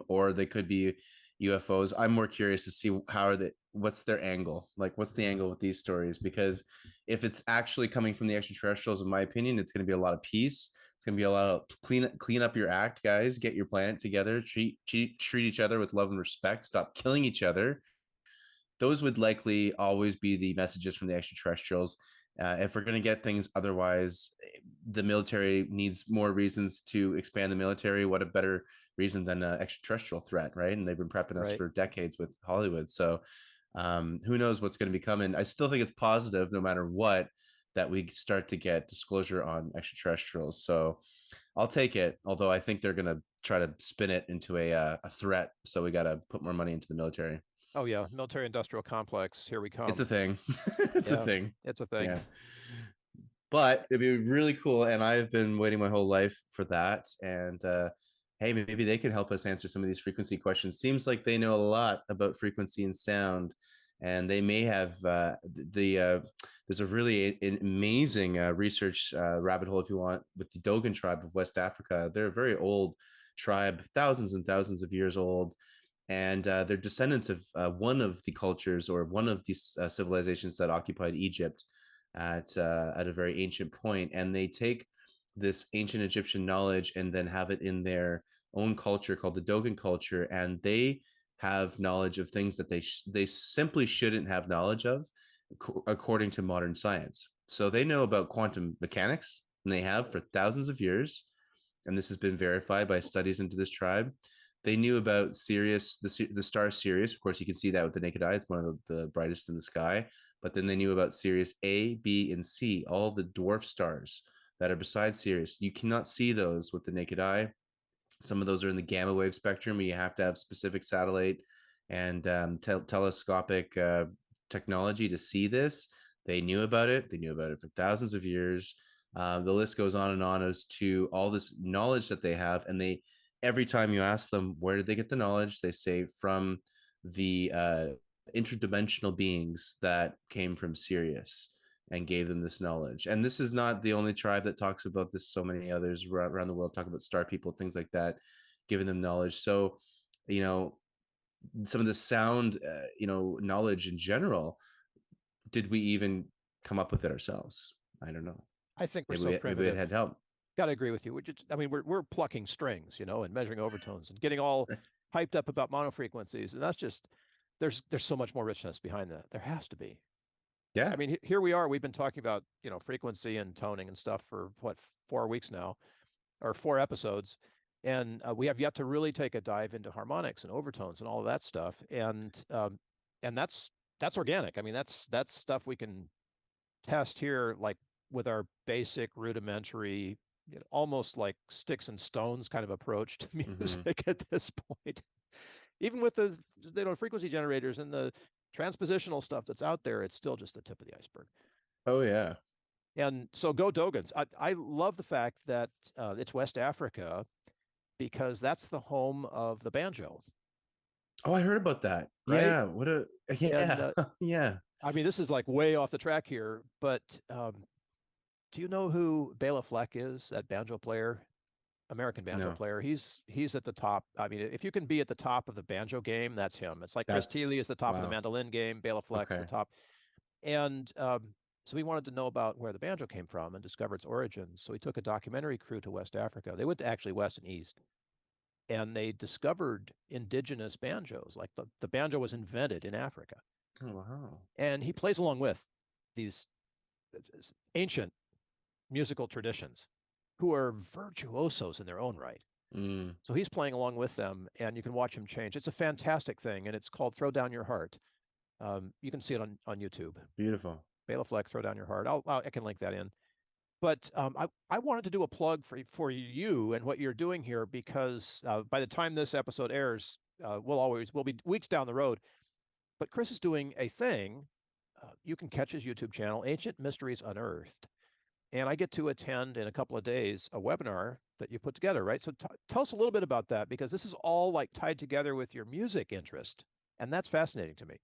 or they could be UFOs. I'm more curious to see how are they, what's their angle, like what's the angle with these stories, because if it's actually coming from the extraterrestrials, in my opinion, it's going to be a lot of peace. It's going to be a lot of clean up your act, guys. Get your planet together. Treat each other with love and respect. Stop killing each other. Those would likely always be the messages from the extraterrestrials. If we're going to get things otherwise, the military needs more reasons to expand the military. What a better reason than an extraterrestrial threat, right? And they've been prepping us Right. for decades with Hollywood. So who knows what's going to be coming? I still think it's positive, no matter what, that we start to get disclosure on extraterrestrials. So I'll take it. Although I think they're going to try to spin it into a threat. So we got to put more money into the military. Oh yeah, military industrial complex. Here we It's a come. thing. It's a Yeah, thing. it's a thing. Yeah. But it'd be really cool. And I've been waiting my whole life for that. And hey, maybe they could help us answer some of these frequency questions. Seems like they know a lot about frequency and sound. And they may have there's a really amazing research rabbit hole, if you want, with the Dogon tribe of West Africa. They're a very old tribe, thousands and thousands of years old, and they're descendants of one of the cultures or one of these civilizations that occupied Egypt at a very ancient point, and they take this ancient Egyptian knowledge and then have it in their own culture called the Dogon culture, and they have knowledge of things that they simply shouldn't have knowledge of according to modern science. So they know about quantum mechanics, and they have for thousands of years, and this has been verified by studies into this tribe. They knew about Sirius, the star Sirius. Of course, you can see that with the naked eye. It's one of the brightest in the sky. But then they knew about Sirius A, B, and C, all the dwarf stars that are beside Sirius. You cannot see those with the naked eye. Some of those are in the gamma wave spectrum, where you have to have specific satellite and telescopic technology to see this. They knew about it. They knew about it for thousands of years. The list goes on and on as to all this knowledge that they have, and they every time you ask them where did they get the knowledge, they say from the interdimensional beings that came from Sirius and gave them this knowledge. And this is not the only tribe that talks about this. So many others around the world talk about star people, things like that, giving them knowledge. So, you know, some of the sound, knowledge in general, did we even come up with it ourselves? I don't know. I think we're Maybe so maybe it primitive. had help. Got to agree with you. We're plucking strings, and measuring overtones and getting all hyped up about monofrequencies, and that's just there's so much more richness behind that. There has to be. Yeah. I mean, here we are. We've been talking about frequency and toning and stuff for what 4 weeks now, or 4 episodes, and we have yet to really take a dive into harmonics and overtones and all of that stuff. And that's organic. I mean, that's stuff we can test here, like with our basic rudimentary, almost like sticks and stones kind of approach to Mm-hmm. music at this point. Even with the frequency generators and the transpositional stuff that's out there, it's still just the tip of the iceberg. Oh yeah. And so go Dogans. I love the fact that it's West Africa because that's the home of the banjo, Oh, I heard about that. right? Yeah. What a And yeah. Yeah. I mean, this is like way off the track here, but do you know who Bela Fleck is? That banjo player, American banjo No. player. He's at the top. I mean, if you can be at the top of the banjo game, that's him. It's like Chris Thile That's is the top of the wow. mandolin game. Bela Fleck's the Okay. top. And so we wanted to know about where the banjo came from and discover its origins. So we took a documentary crew to West Africa. They went to actually west and east, and they discovered indigenous banjos. Like the banjo was invented in Africa, Oh wow. and he plays along with these ancient musical traditions who are virtuosos in their own right. Mm, So he's playing along with them, and you can watch him change. It's a fantastic thing, and it's called "Throw Down Your Heart." You can see it on YouTube. beautiful. Bela Fleck, "Throw Down Your Heart." I can link that in. But I wanted to do a plug for you and what you're doing here because by the time this episode airs, we'll be weeks down the road. But Chris is doing a thing. You can catch his YouTube channel, Ancient Mysteries Unearthed, and I get to attend in a couple of days a webinar that you put together, right? So tell us a little bit about that, because this is all like tied together with your music interest, and that's fascinating to me.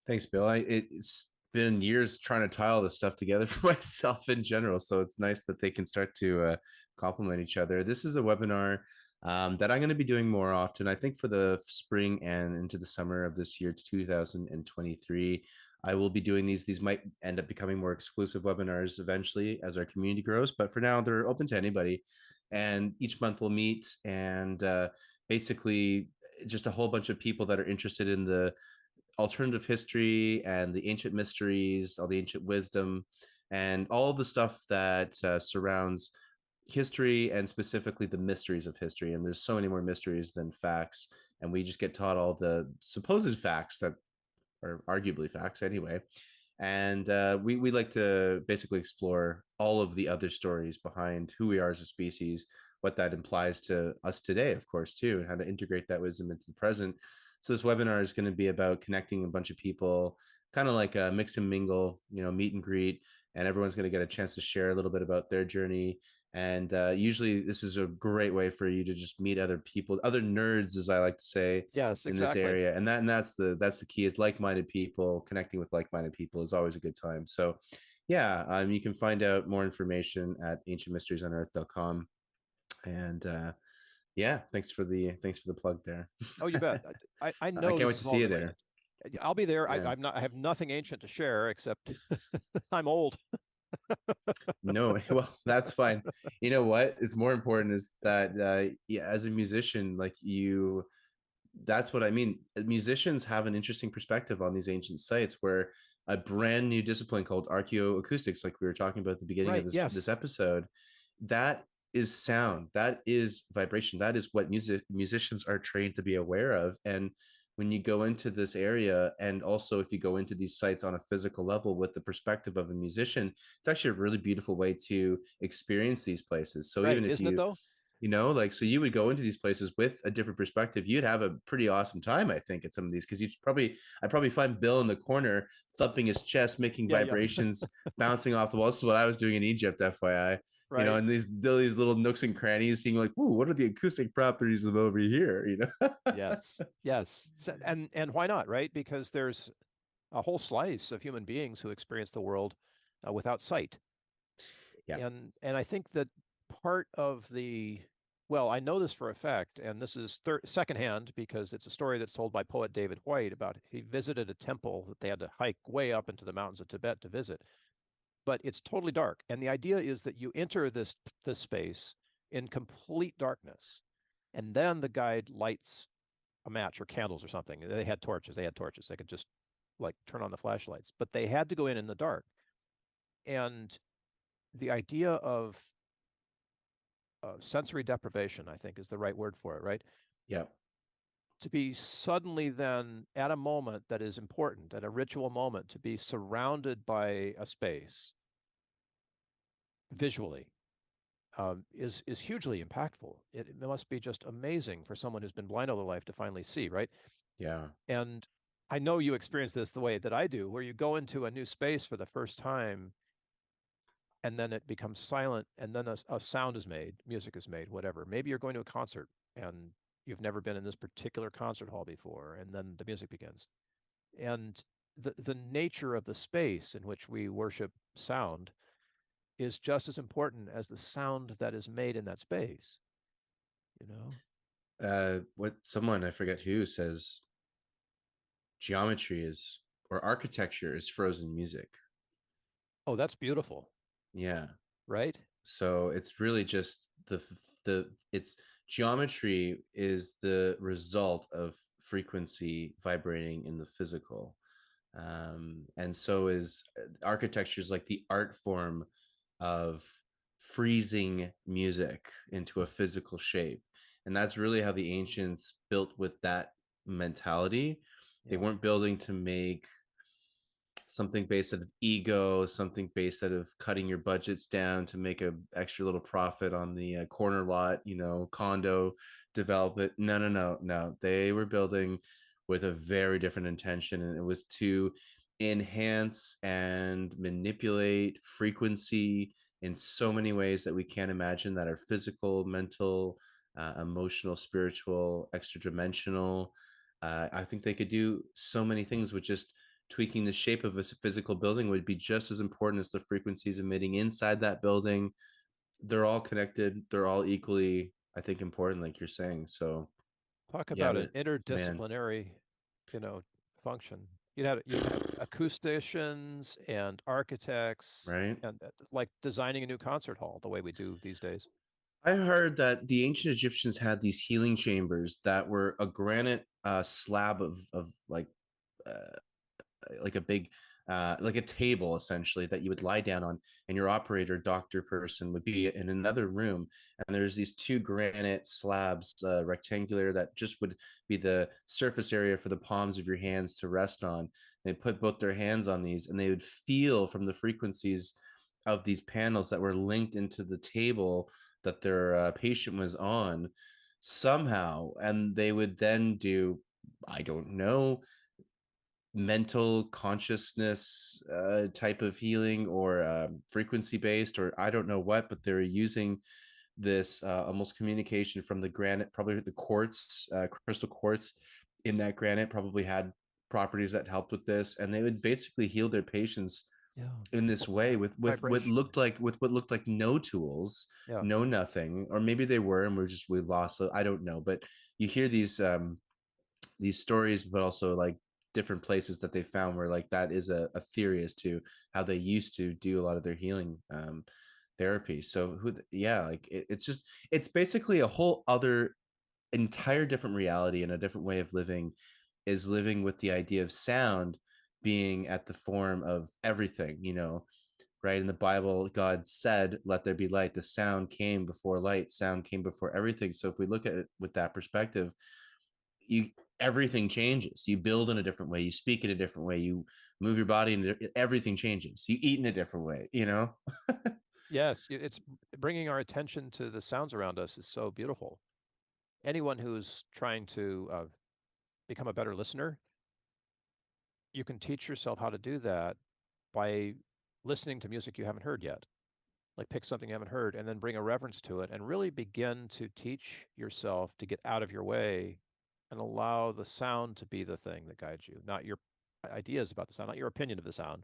Thanks, Bill. It's been years trying to tie all this stuff together for myself in general, so it's nice that they can start to complement each other. This is a webinar that I'm going to be doing more often. I think for the spring and into the summer of this year, 2023, I will be doing these. These might end up becoming more exclusive webinars eventually as our community grows, but for now, they're open to anybody. And each month we'll meet and basically just a whole bunch of people that are interested in the alternative history and the ancient mysteries, all the ancient wisdom, and all the stuff that surrounds history and specifically the mysteries of history. And there's so many more mysteries than facts. And we just get taught all the supposed facts that are arguably facts anyway. And we like to basically explore all of the other stories behind who we are as a species, what that implies to us today, of course, too, and how to integrate that wisdom into the present. So this webinar is going to be about connecting a bunch of people, kind of like a mix and mingle, meet and greet, and everyone's going to get a chance to share a little bit about their journey. And usually this is a great way for you to just meet other people, other nerds, as I like to say, Yes, in this exactly. area. And that's the key, is like-minded people. Connecting with like-minded people is always a good time. So yeah, you can find out more information at ancientmysteriesunearthed.com. And yeah, thanks for the plug there. Oh, you bet. I I know can't this wait to is see all you there. related. I'll be there. Yeah. I'm not. I have nothing ancient to share except I'm old. No, well, that's fine. You know what is more important is that yeah, as a musician, like you, that's what I mean. Musicians have an interesting perspective on these ancient sites, where a brand new discipline called archaeoacoustics, like we were talking about at the beginning of Right. this Yes. episode, that is sound, that is vibration, that is what musicians are trained to be aware of. And when you go into this area, and also if you go into these sites on a physical level with the perspective of a musician, it's actually a really beautiful way to experience these places. So Right. even if Isn't it you though? like, so you would go into these places with a different perspective, you'd have a pretty awesome time, I think, at some of these, because I'd probably find Bill in the corner thumping his chest, making Yeah. Yeah. vibrations, bouncing off the walls. This is what I was doing in Egypt, FYI. Right. And these little nooks and crannies, seeing like, ooh, what are the acoustic properties of over here? Yes. Yes. And why not? Right? Because there's a whole slice of human beings who experience the world without sight. Yeah. And I think that part of the, well, I know this for a fact, and this is secondhand because it's a story that's told by poet David White about he visited a temple that they had to hike way up into the mountains of Tibet to visit, but it's totally dark. And the idea is that you enter this space in complete darkness, and then the guide lights a match or candles or something. They had torches. They had torches. They could just like turn on the flashlights, but they had to go in the dark. And the idea of sensory deprivation, I think, is the right word for it, right? Yeah. To be suddenly then at a moment that is important, at a ritual moment, to be surrounded by a space visually is hugely impactful. It must be just amazing for someone who's been blind all their life to finally see, right? Yeah. And I know you experience this the way that I do, where you go into a new space for the first time and then it becomes silent, and then a sound is made, music is made, whatever. Maybe you're going to a concert and you've never been in this particular concert hall before, and then the music begins. And the nature of the space in which we worship sound is just as important as the sound that is made in that space, you know? What someone, I forget who, says geometry is, or architecture is frozen music. Oh, that's beautiful, Yeah. right? So it's really just the it's geometry is the result of frequency vibrating in the physical. And so is architecture, is like the art form of freezing music into a physical shape. And that's really how the ancients built, with that mentality. They Yeah. weren't building to make something based out of ego, something based out of cutting your budgets down to make a extra little profit on the corner lot, condo, develop it. No, no, no, no. They were building with a very different intention, and it was to enhance and manipulate frequency in so many ways that we can't imagine, that are physical, mental, emotional, spiritual, extra dimensional. I think they could do so many things with just tweaking the shape of a physical building. Would be just as important as the frequencies emitting inside that building. They're all connected. They're all equally, I think, important, like you're saying. So Talk yeah, about an but man, interdisciplinary, you know, function. You'd have acousticians and architects right? and like designing a new concert hall the way we do these days. I heard that the ancient Egyptians had these healing chambers that were a granite slab of uh, like a big like a table essentially that you would lie down on, and your operator doctor person would be in another room, and there's these two granite slabs, rectangular, that just would be the surface area for the palms of your hands to rest on. They put both their hands on these, and they would feel from the frequencies of these panels that were linked into the table that their patient was on somehow, and they would then do, I don't know, mental consciousness type of healing, or frequency based, or I don't know what, but they're using this almost communication from the granite, probably the quartz, crystal quartz in that granite probably had properties that helped with this, and they would basically heal their patients Yeah. in this way with Vibration. what looked like no tools, Yeah. no nothing, or maybe they were and we lost it, I don't know. But you hear these stories, but also like different places that they found where like that is a theory as to how they used to do a lot of their healing therapy. So yeah, like it's just, it's basically a whole other entire different reality and a different way of living, is living with the idea of sound being at the form of everything, right? In the Bible, God said, let there be light. The sound came before light, sound came before everything. So if we look at it with that perspective, you everything changes. You build in a different way, you speak in a different way, you move your body, and everything changes. You eat in a different way. Yes, it's bringing our attention to the sounds around us is so beautiful. Anyone who's trying to become a better listener, you can teach yourself how to do that by listening to music you haven't heard yet. Like pick something you haven't heard and then bring a reverence to it and really begin to teach yourself to get out of your way and allow the sound to be the thing that guides you, not your ideas about the sound, not your opinion of the sound,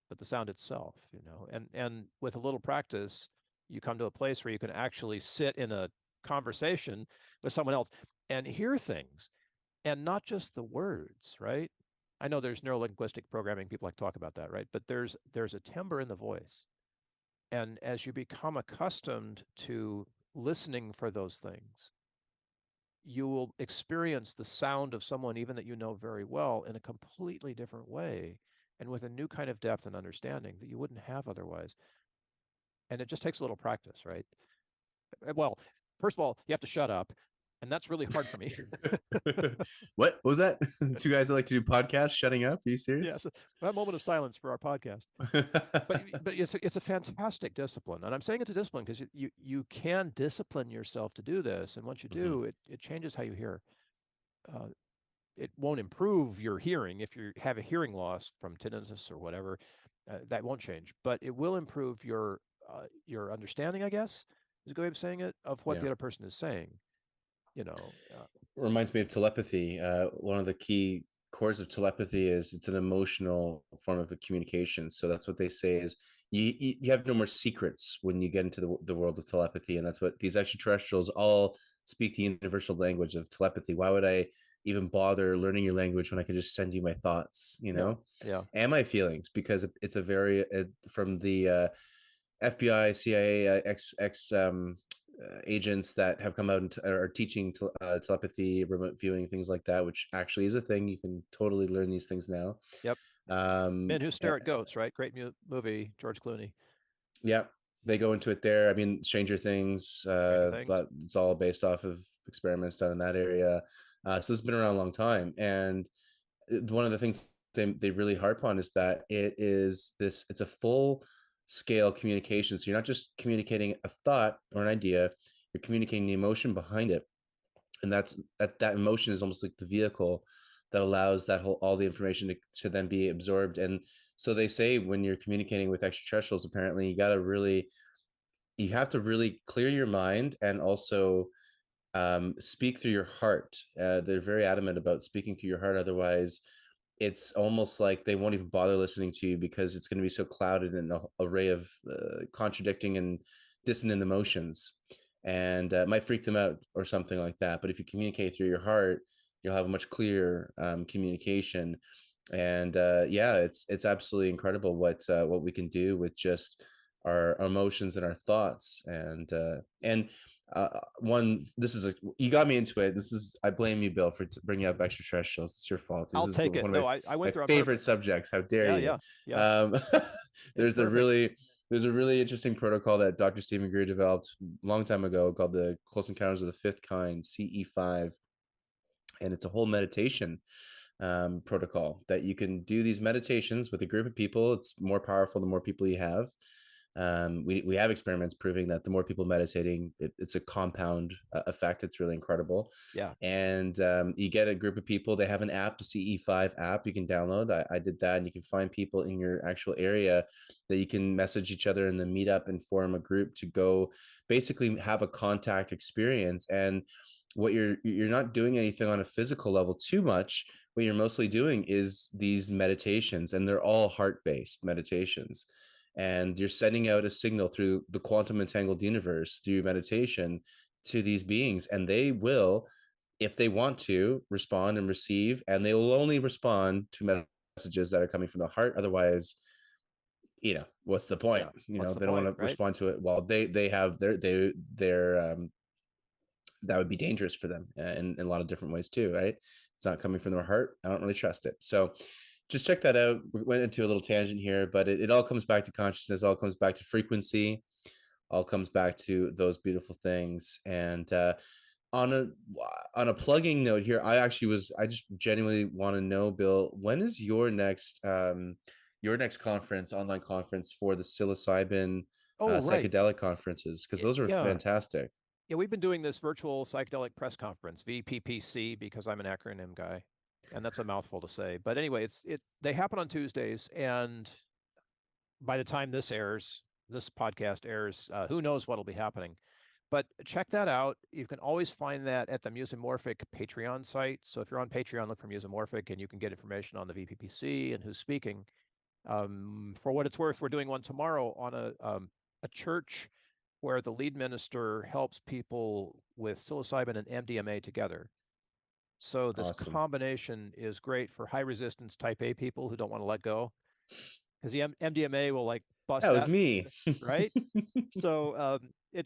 but the sound itself, And with a little practice, you come to a place where you can actually sit in a conversation with someone else and hear things and not just the words, right? I know there's neurolinguistic programming, people like to talk about that, right? But there's a timbre in the voice. And as you become accustomed to listening for those things, you will experience the sound of someone, even that you know very well, in a completely different way and with a new kind of depth and understanding that you wouldn't have otherwise. And it just takes a little practice, right? Well, first of all, you have to shut up. And that's really hard for me. What was that? Two guys that like to do podcasts shutting up? Are you Yes, serious? a moment of silence for our podcast. But it's a fantastic discipline, and I'm saying it's a discipline because you can discipline yourself to do this, and once you Mhm. do, it changes how you hear. Uh, it won't improve your hearing if you have a hearing loss from tinnitus or whatever. That won't change, but it will improve your understanding, I guess, is a good way of saying it, of what Yeah. the other person is saying. You know, Reminds me of telepathy. One of the key cores of telepathy is it's an emotional form of a communication. So that's what they say is you have no more secrets when you get into the world of telepathy. And that's what these extraterrestrials all speak the universal language of telepathy. Why would I even bother learning your language when I could just send you my thoughts, yeah, yeah, and my feelings? Because it's a very, from the FBI, CIA, ex agents that have come out and are teaching telepathy, remote viewing, things like that, which actually is a thing. You can totally learn these things now. yep. Um, Men Who Stare at Goats, right? Great movie, George Clooney. yeah, they go into it there. I mean, Stranger Things, Stranger Things. but it's all based off of experiments done in that area. So it's been around a long time, and one of the things they really harp on is that it's a full scale communication. So you're not just communicating a thought or an idea, you're communicating the emotion behind it. And that emotion is almost like the vehicle that allows that whole all the information to then be absorbed. And so they say when you're communicating with extraterrestrials, apparently you have to really clear your mind and also speak through your heart. They're very adamant about speaking through your heart. Otherwise, it's almost like they won't even bother listening to you because it's going to be so clouded in an array of contradicting and dissonant emotions, and it might freak them out or something like that. But if you communicate through your heart, you'll have a much clearer communication. And yeah, it's absolutely incredible what we can do with just our emotions and our thoughts. And one, this is you got me into it. This is, I blame you, Bill, for bringing up extraterrestrials. It's your fault. This I'll is take it. one No, of I my went there on favorite purpose. subjects. How dare Yeah, you? yeah. Um, It's there's a perfect. really interesting protocol that Dr. Stephen Greer developed a long time ago called the Close Encounters of the Fifth Kind, CE5, and it's a whole meditation protocol that you can do these meditations with a group of people. It's more powerful the more people you have. We have experiments proving that the more people meditating, it's a compound effect. It's really incredible. Yeah. And you get a group of people. They have an app, the CE5 app you can download. I did that, and you can find people in your actual area that you can message each other and then meet up and form a group to go basically have a contact experience. And what you're not doing anything on a physical level too much. What you're mostly doing is these meditations, and they're all heart-based meditations, and you're sending out a signal through the quantum entangled universe through meditation to these beings, and they will, if they want to, respond and receive, and they will only respond to messages that are coming from the heart. Otherwise, what's the point? Yeah. What's the They don't want point, to right? respond to it while they have their that would be dangerous for them in a lot of different ways too, right? It's not coming from their heart. I don't really trust it. So just check that out. We went into a little tangent here, but it all comes back to consciousness, all comes back to frequency, all comes back to those beautiful things. And on a plugging note here, I just genuinely want to know, Bill, when is your next conference, online conference for the psilocybin Oh, right. psychedelic conferences? Because those are Yeah. fantastic. Yeah, we've been doing this virtual psychedelic press conference, VPPC, because I'm an acronym guy, and that's a mouthful to say. But anyway, they happen on Tuesdays, and by the time this podcast airs, who knows what'll be happening. But check that out. You can always find that at the Musimorphic Patreon site. So if you're on Patreon, look for Musimorphic, and you can get information on the VPPC and who's speaking. For what it's worth, we're doing one tomorrow on a church where the lead minister helps people with psilocybin and MDMA together. So this Awesome. combination is great for high resistance type A people who don't want to let go, because the MDMA will like bust That was out, me. right? So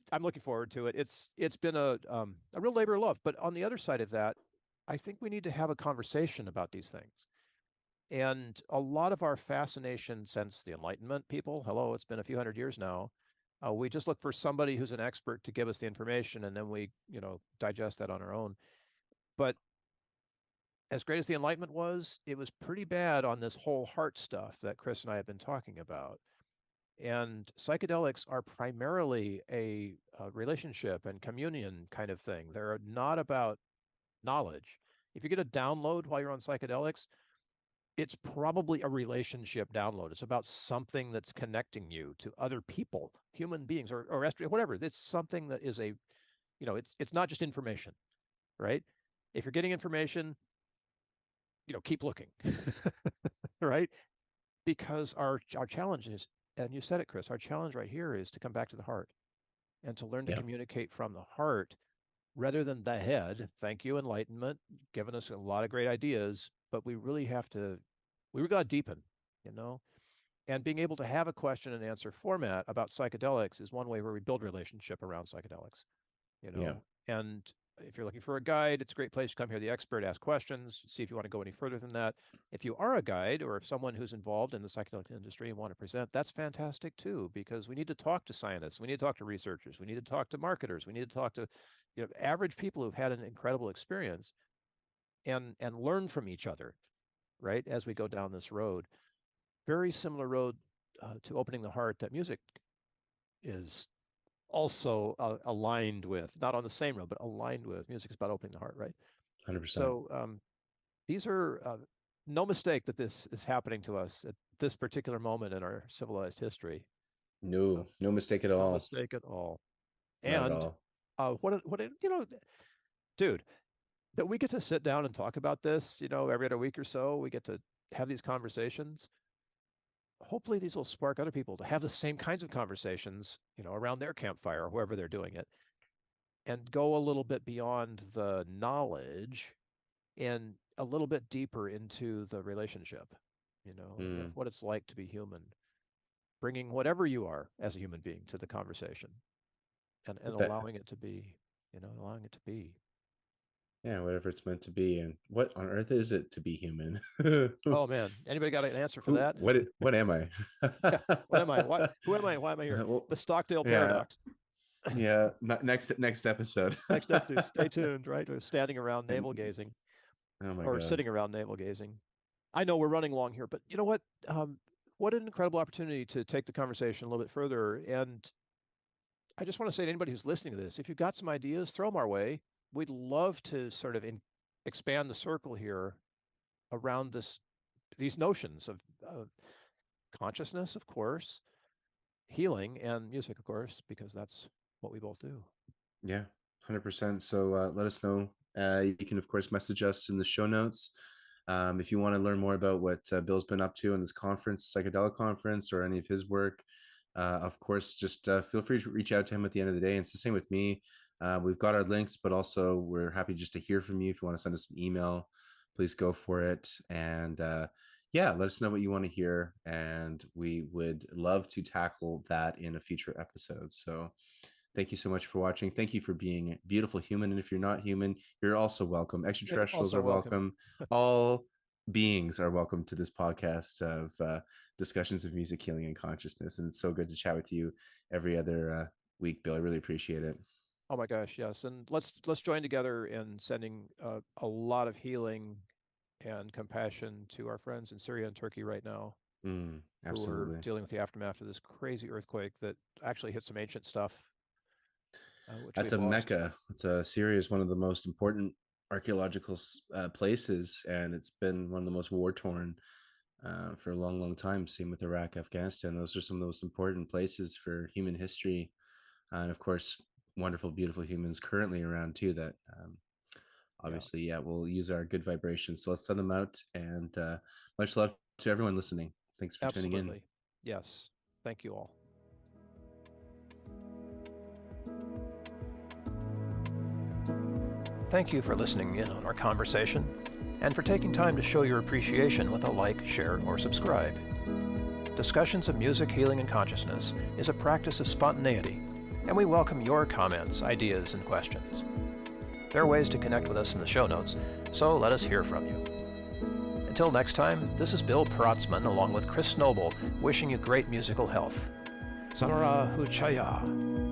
I'm looking forward to it. It's been a real labor of love. But on the other side of that, I think we need to have a conversation about these things. And a lot of our fascination since the Enlightenment, people, hello, it's been a few hundred years now. We just look for somebody who's an expert to give us the information, and then we, digest that on our own. But as great as the Enlightenment was, it was pretty bad on this whole heart stuff that Chris and I have been talking about. And psychedelics are primarily a relationship and communion kind of thing. They're not about knowledge. If you get a download while you're on psychedelics, it's probably a relationship download. It's about something that's connecting you to other people, human beings, or whatever. It's something that is it's not just information, right? If you're getting information, keep looking, right? Because our challenge is, and you said it, Chris, our challenge right here is to come back to the heart and to learn to communicate from the heart rather than the head. Thank you, Enlightenment, given us a lot of great ideas, but we really got to deepen, and being able to have a question and answer format about psychedelics is one way where we build relationship around psychedelics, Yeah. and if you're looking for a guide, it's a great place to come here, the expert, ask questions, see if you want to go any further than that. If you are a guide or if someone who's involved in the psychedelic industry and want to present, that's fantastic too, because we need to talk to scientists, we need to talk to researchers, we need to talk to marketers, we need to talk to average people who've had an incredible experience and learn from each other, right, as we go down this road. Very similar road to opening the heart that music is also aligned with, not on the same road, but aligned with. Music is about opening the heart, right? 100%. So these are no mistake that this is happening to us at this particular moment in our civilized history. No, no mistake at No all. mistake at all. Not at And all. dude, that we get to sit down and talk about this, every other week or so, we get to have these conversations. Hopefully these will spark other people to have the same kinds of conversations, around their campfire, wherever they're doing it, and go a little bit beyond the knowledge and a little bit deeper into the relationship, of what it's like to be human, bringing whatever you are as a human being to the conversation and allowing it to be, allowing it to be. Yeah, whatever it's meant to be. And what on earth is it to be human? Oh man, anybody got an answer for that? What am I? Yeah. What am I? Who am I? Why am I here? Well, The Stockdale yeah. paradox. Yeah, next episode. Next episode, stay tuned, right? We're standing around navel gazing. Oh my Or God. sitting around navel gazing. I know we're running long here, but you know what? What an incredible opportunity to take the conversation a little bit further. And I just want to say to anybody who's listening to this, if you've got some ideas, throw them our way. We'd love to sort of expand the circle here around these notions of consciousness, of course, healing, and music, of course, because that's what we both do. Yeah, 100%. So let us know. You can, of course, message us in the show notes. If you want to learn more about what Bill's been up to in this conference, psychedelic conference, or any of his work, of course, just feel free to reach out to him at the end of the day. And it's the same with me. We've got our links, but also we're happy just to hear from you. If you want to send us an email, please go for it. And yeah, let us know what you want to hear. And we would love to tackle that in a future episode. So thank you so much for watching. Thank you for being a beautiful human. And if you're not human, you're also welcome. Extraterrestrials are welcome. All beings are welcome to this podcast of discussions of music, healing, and consciousness. And it's so good to chat with you every other week, Bill. I really appreciate it. Oh my gosh, yes. And let's join together in sending a lot of healing and compassion to our friends in Syria and Turkey right now. Absolutely. Who are dealing with the aftermath of this crazy earthquake that actually hit some ancient stuff. That's a Mecca. Syria is one of the most important archaeological places, and it's been one of the most war-torn for a long, long time. Same with Iraq, Afghanistan. Those are some of the most important places for human history. And of course, wonderful, beautiful humans currently around too that obviously, we'll use our good vibrations. So let's send them out, and much love to everyone listening. Thanks for tuning in. Yes. Thank you all. Thank you for listening in on our conversation and for taking time to show your appreciation with a like, share, or subscribe. Discussions of Music, Healing, and Consciousness is a practice of spontaneity, and we welcome your comments, ideas, and questions. There are ways to connect with us in the show notes, so let us hear from you. Until next time, this is Bill Peratzman along with Chris Noble wishing you great musical health. Sanara Huchaya.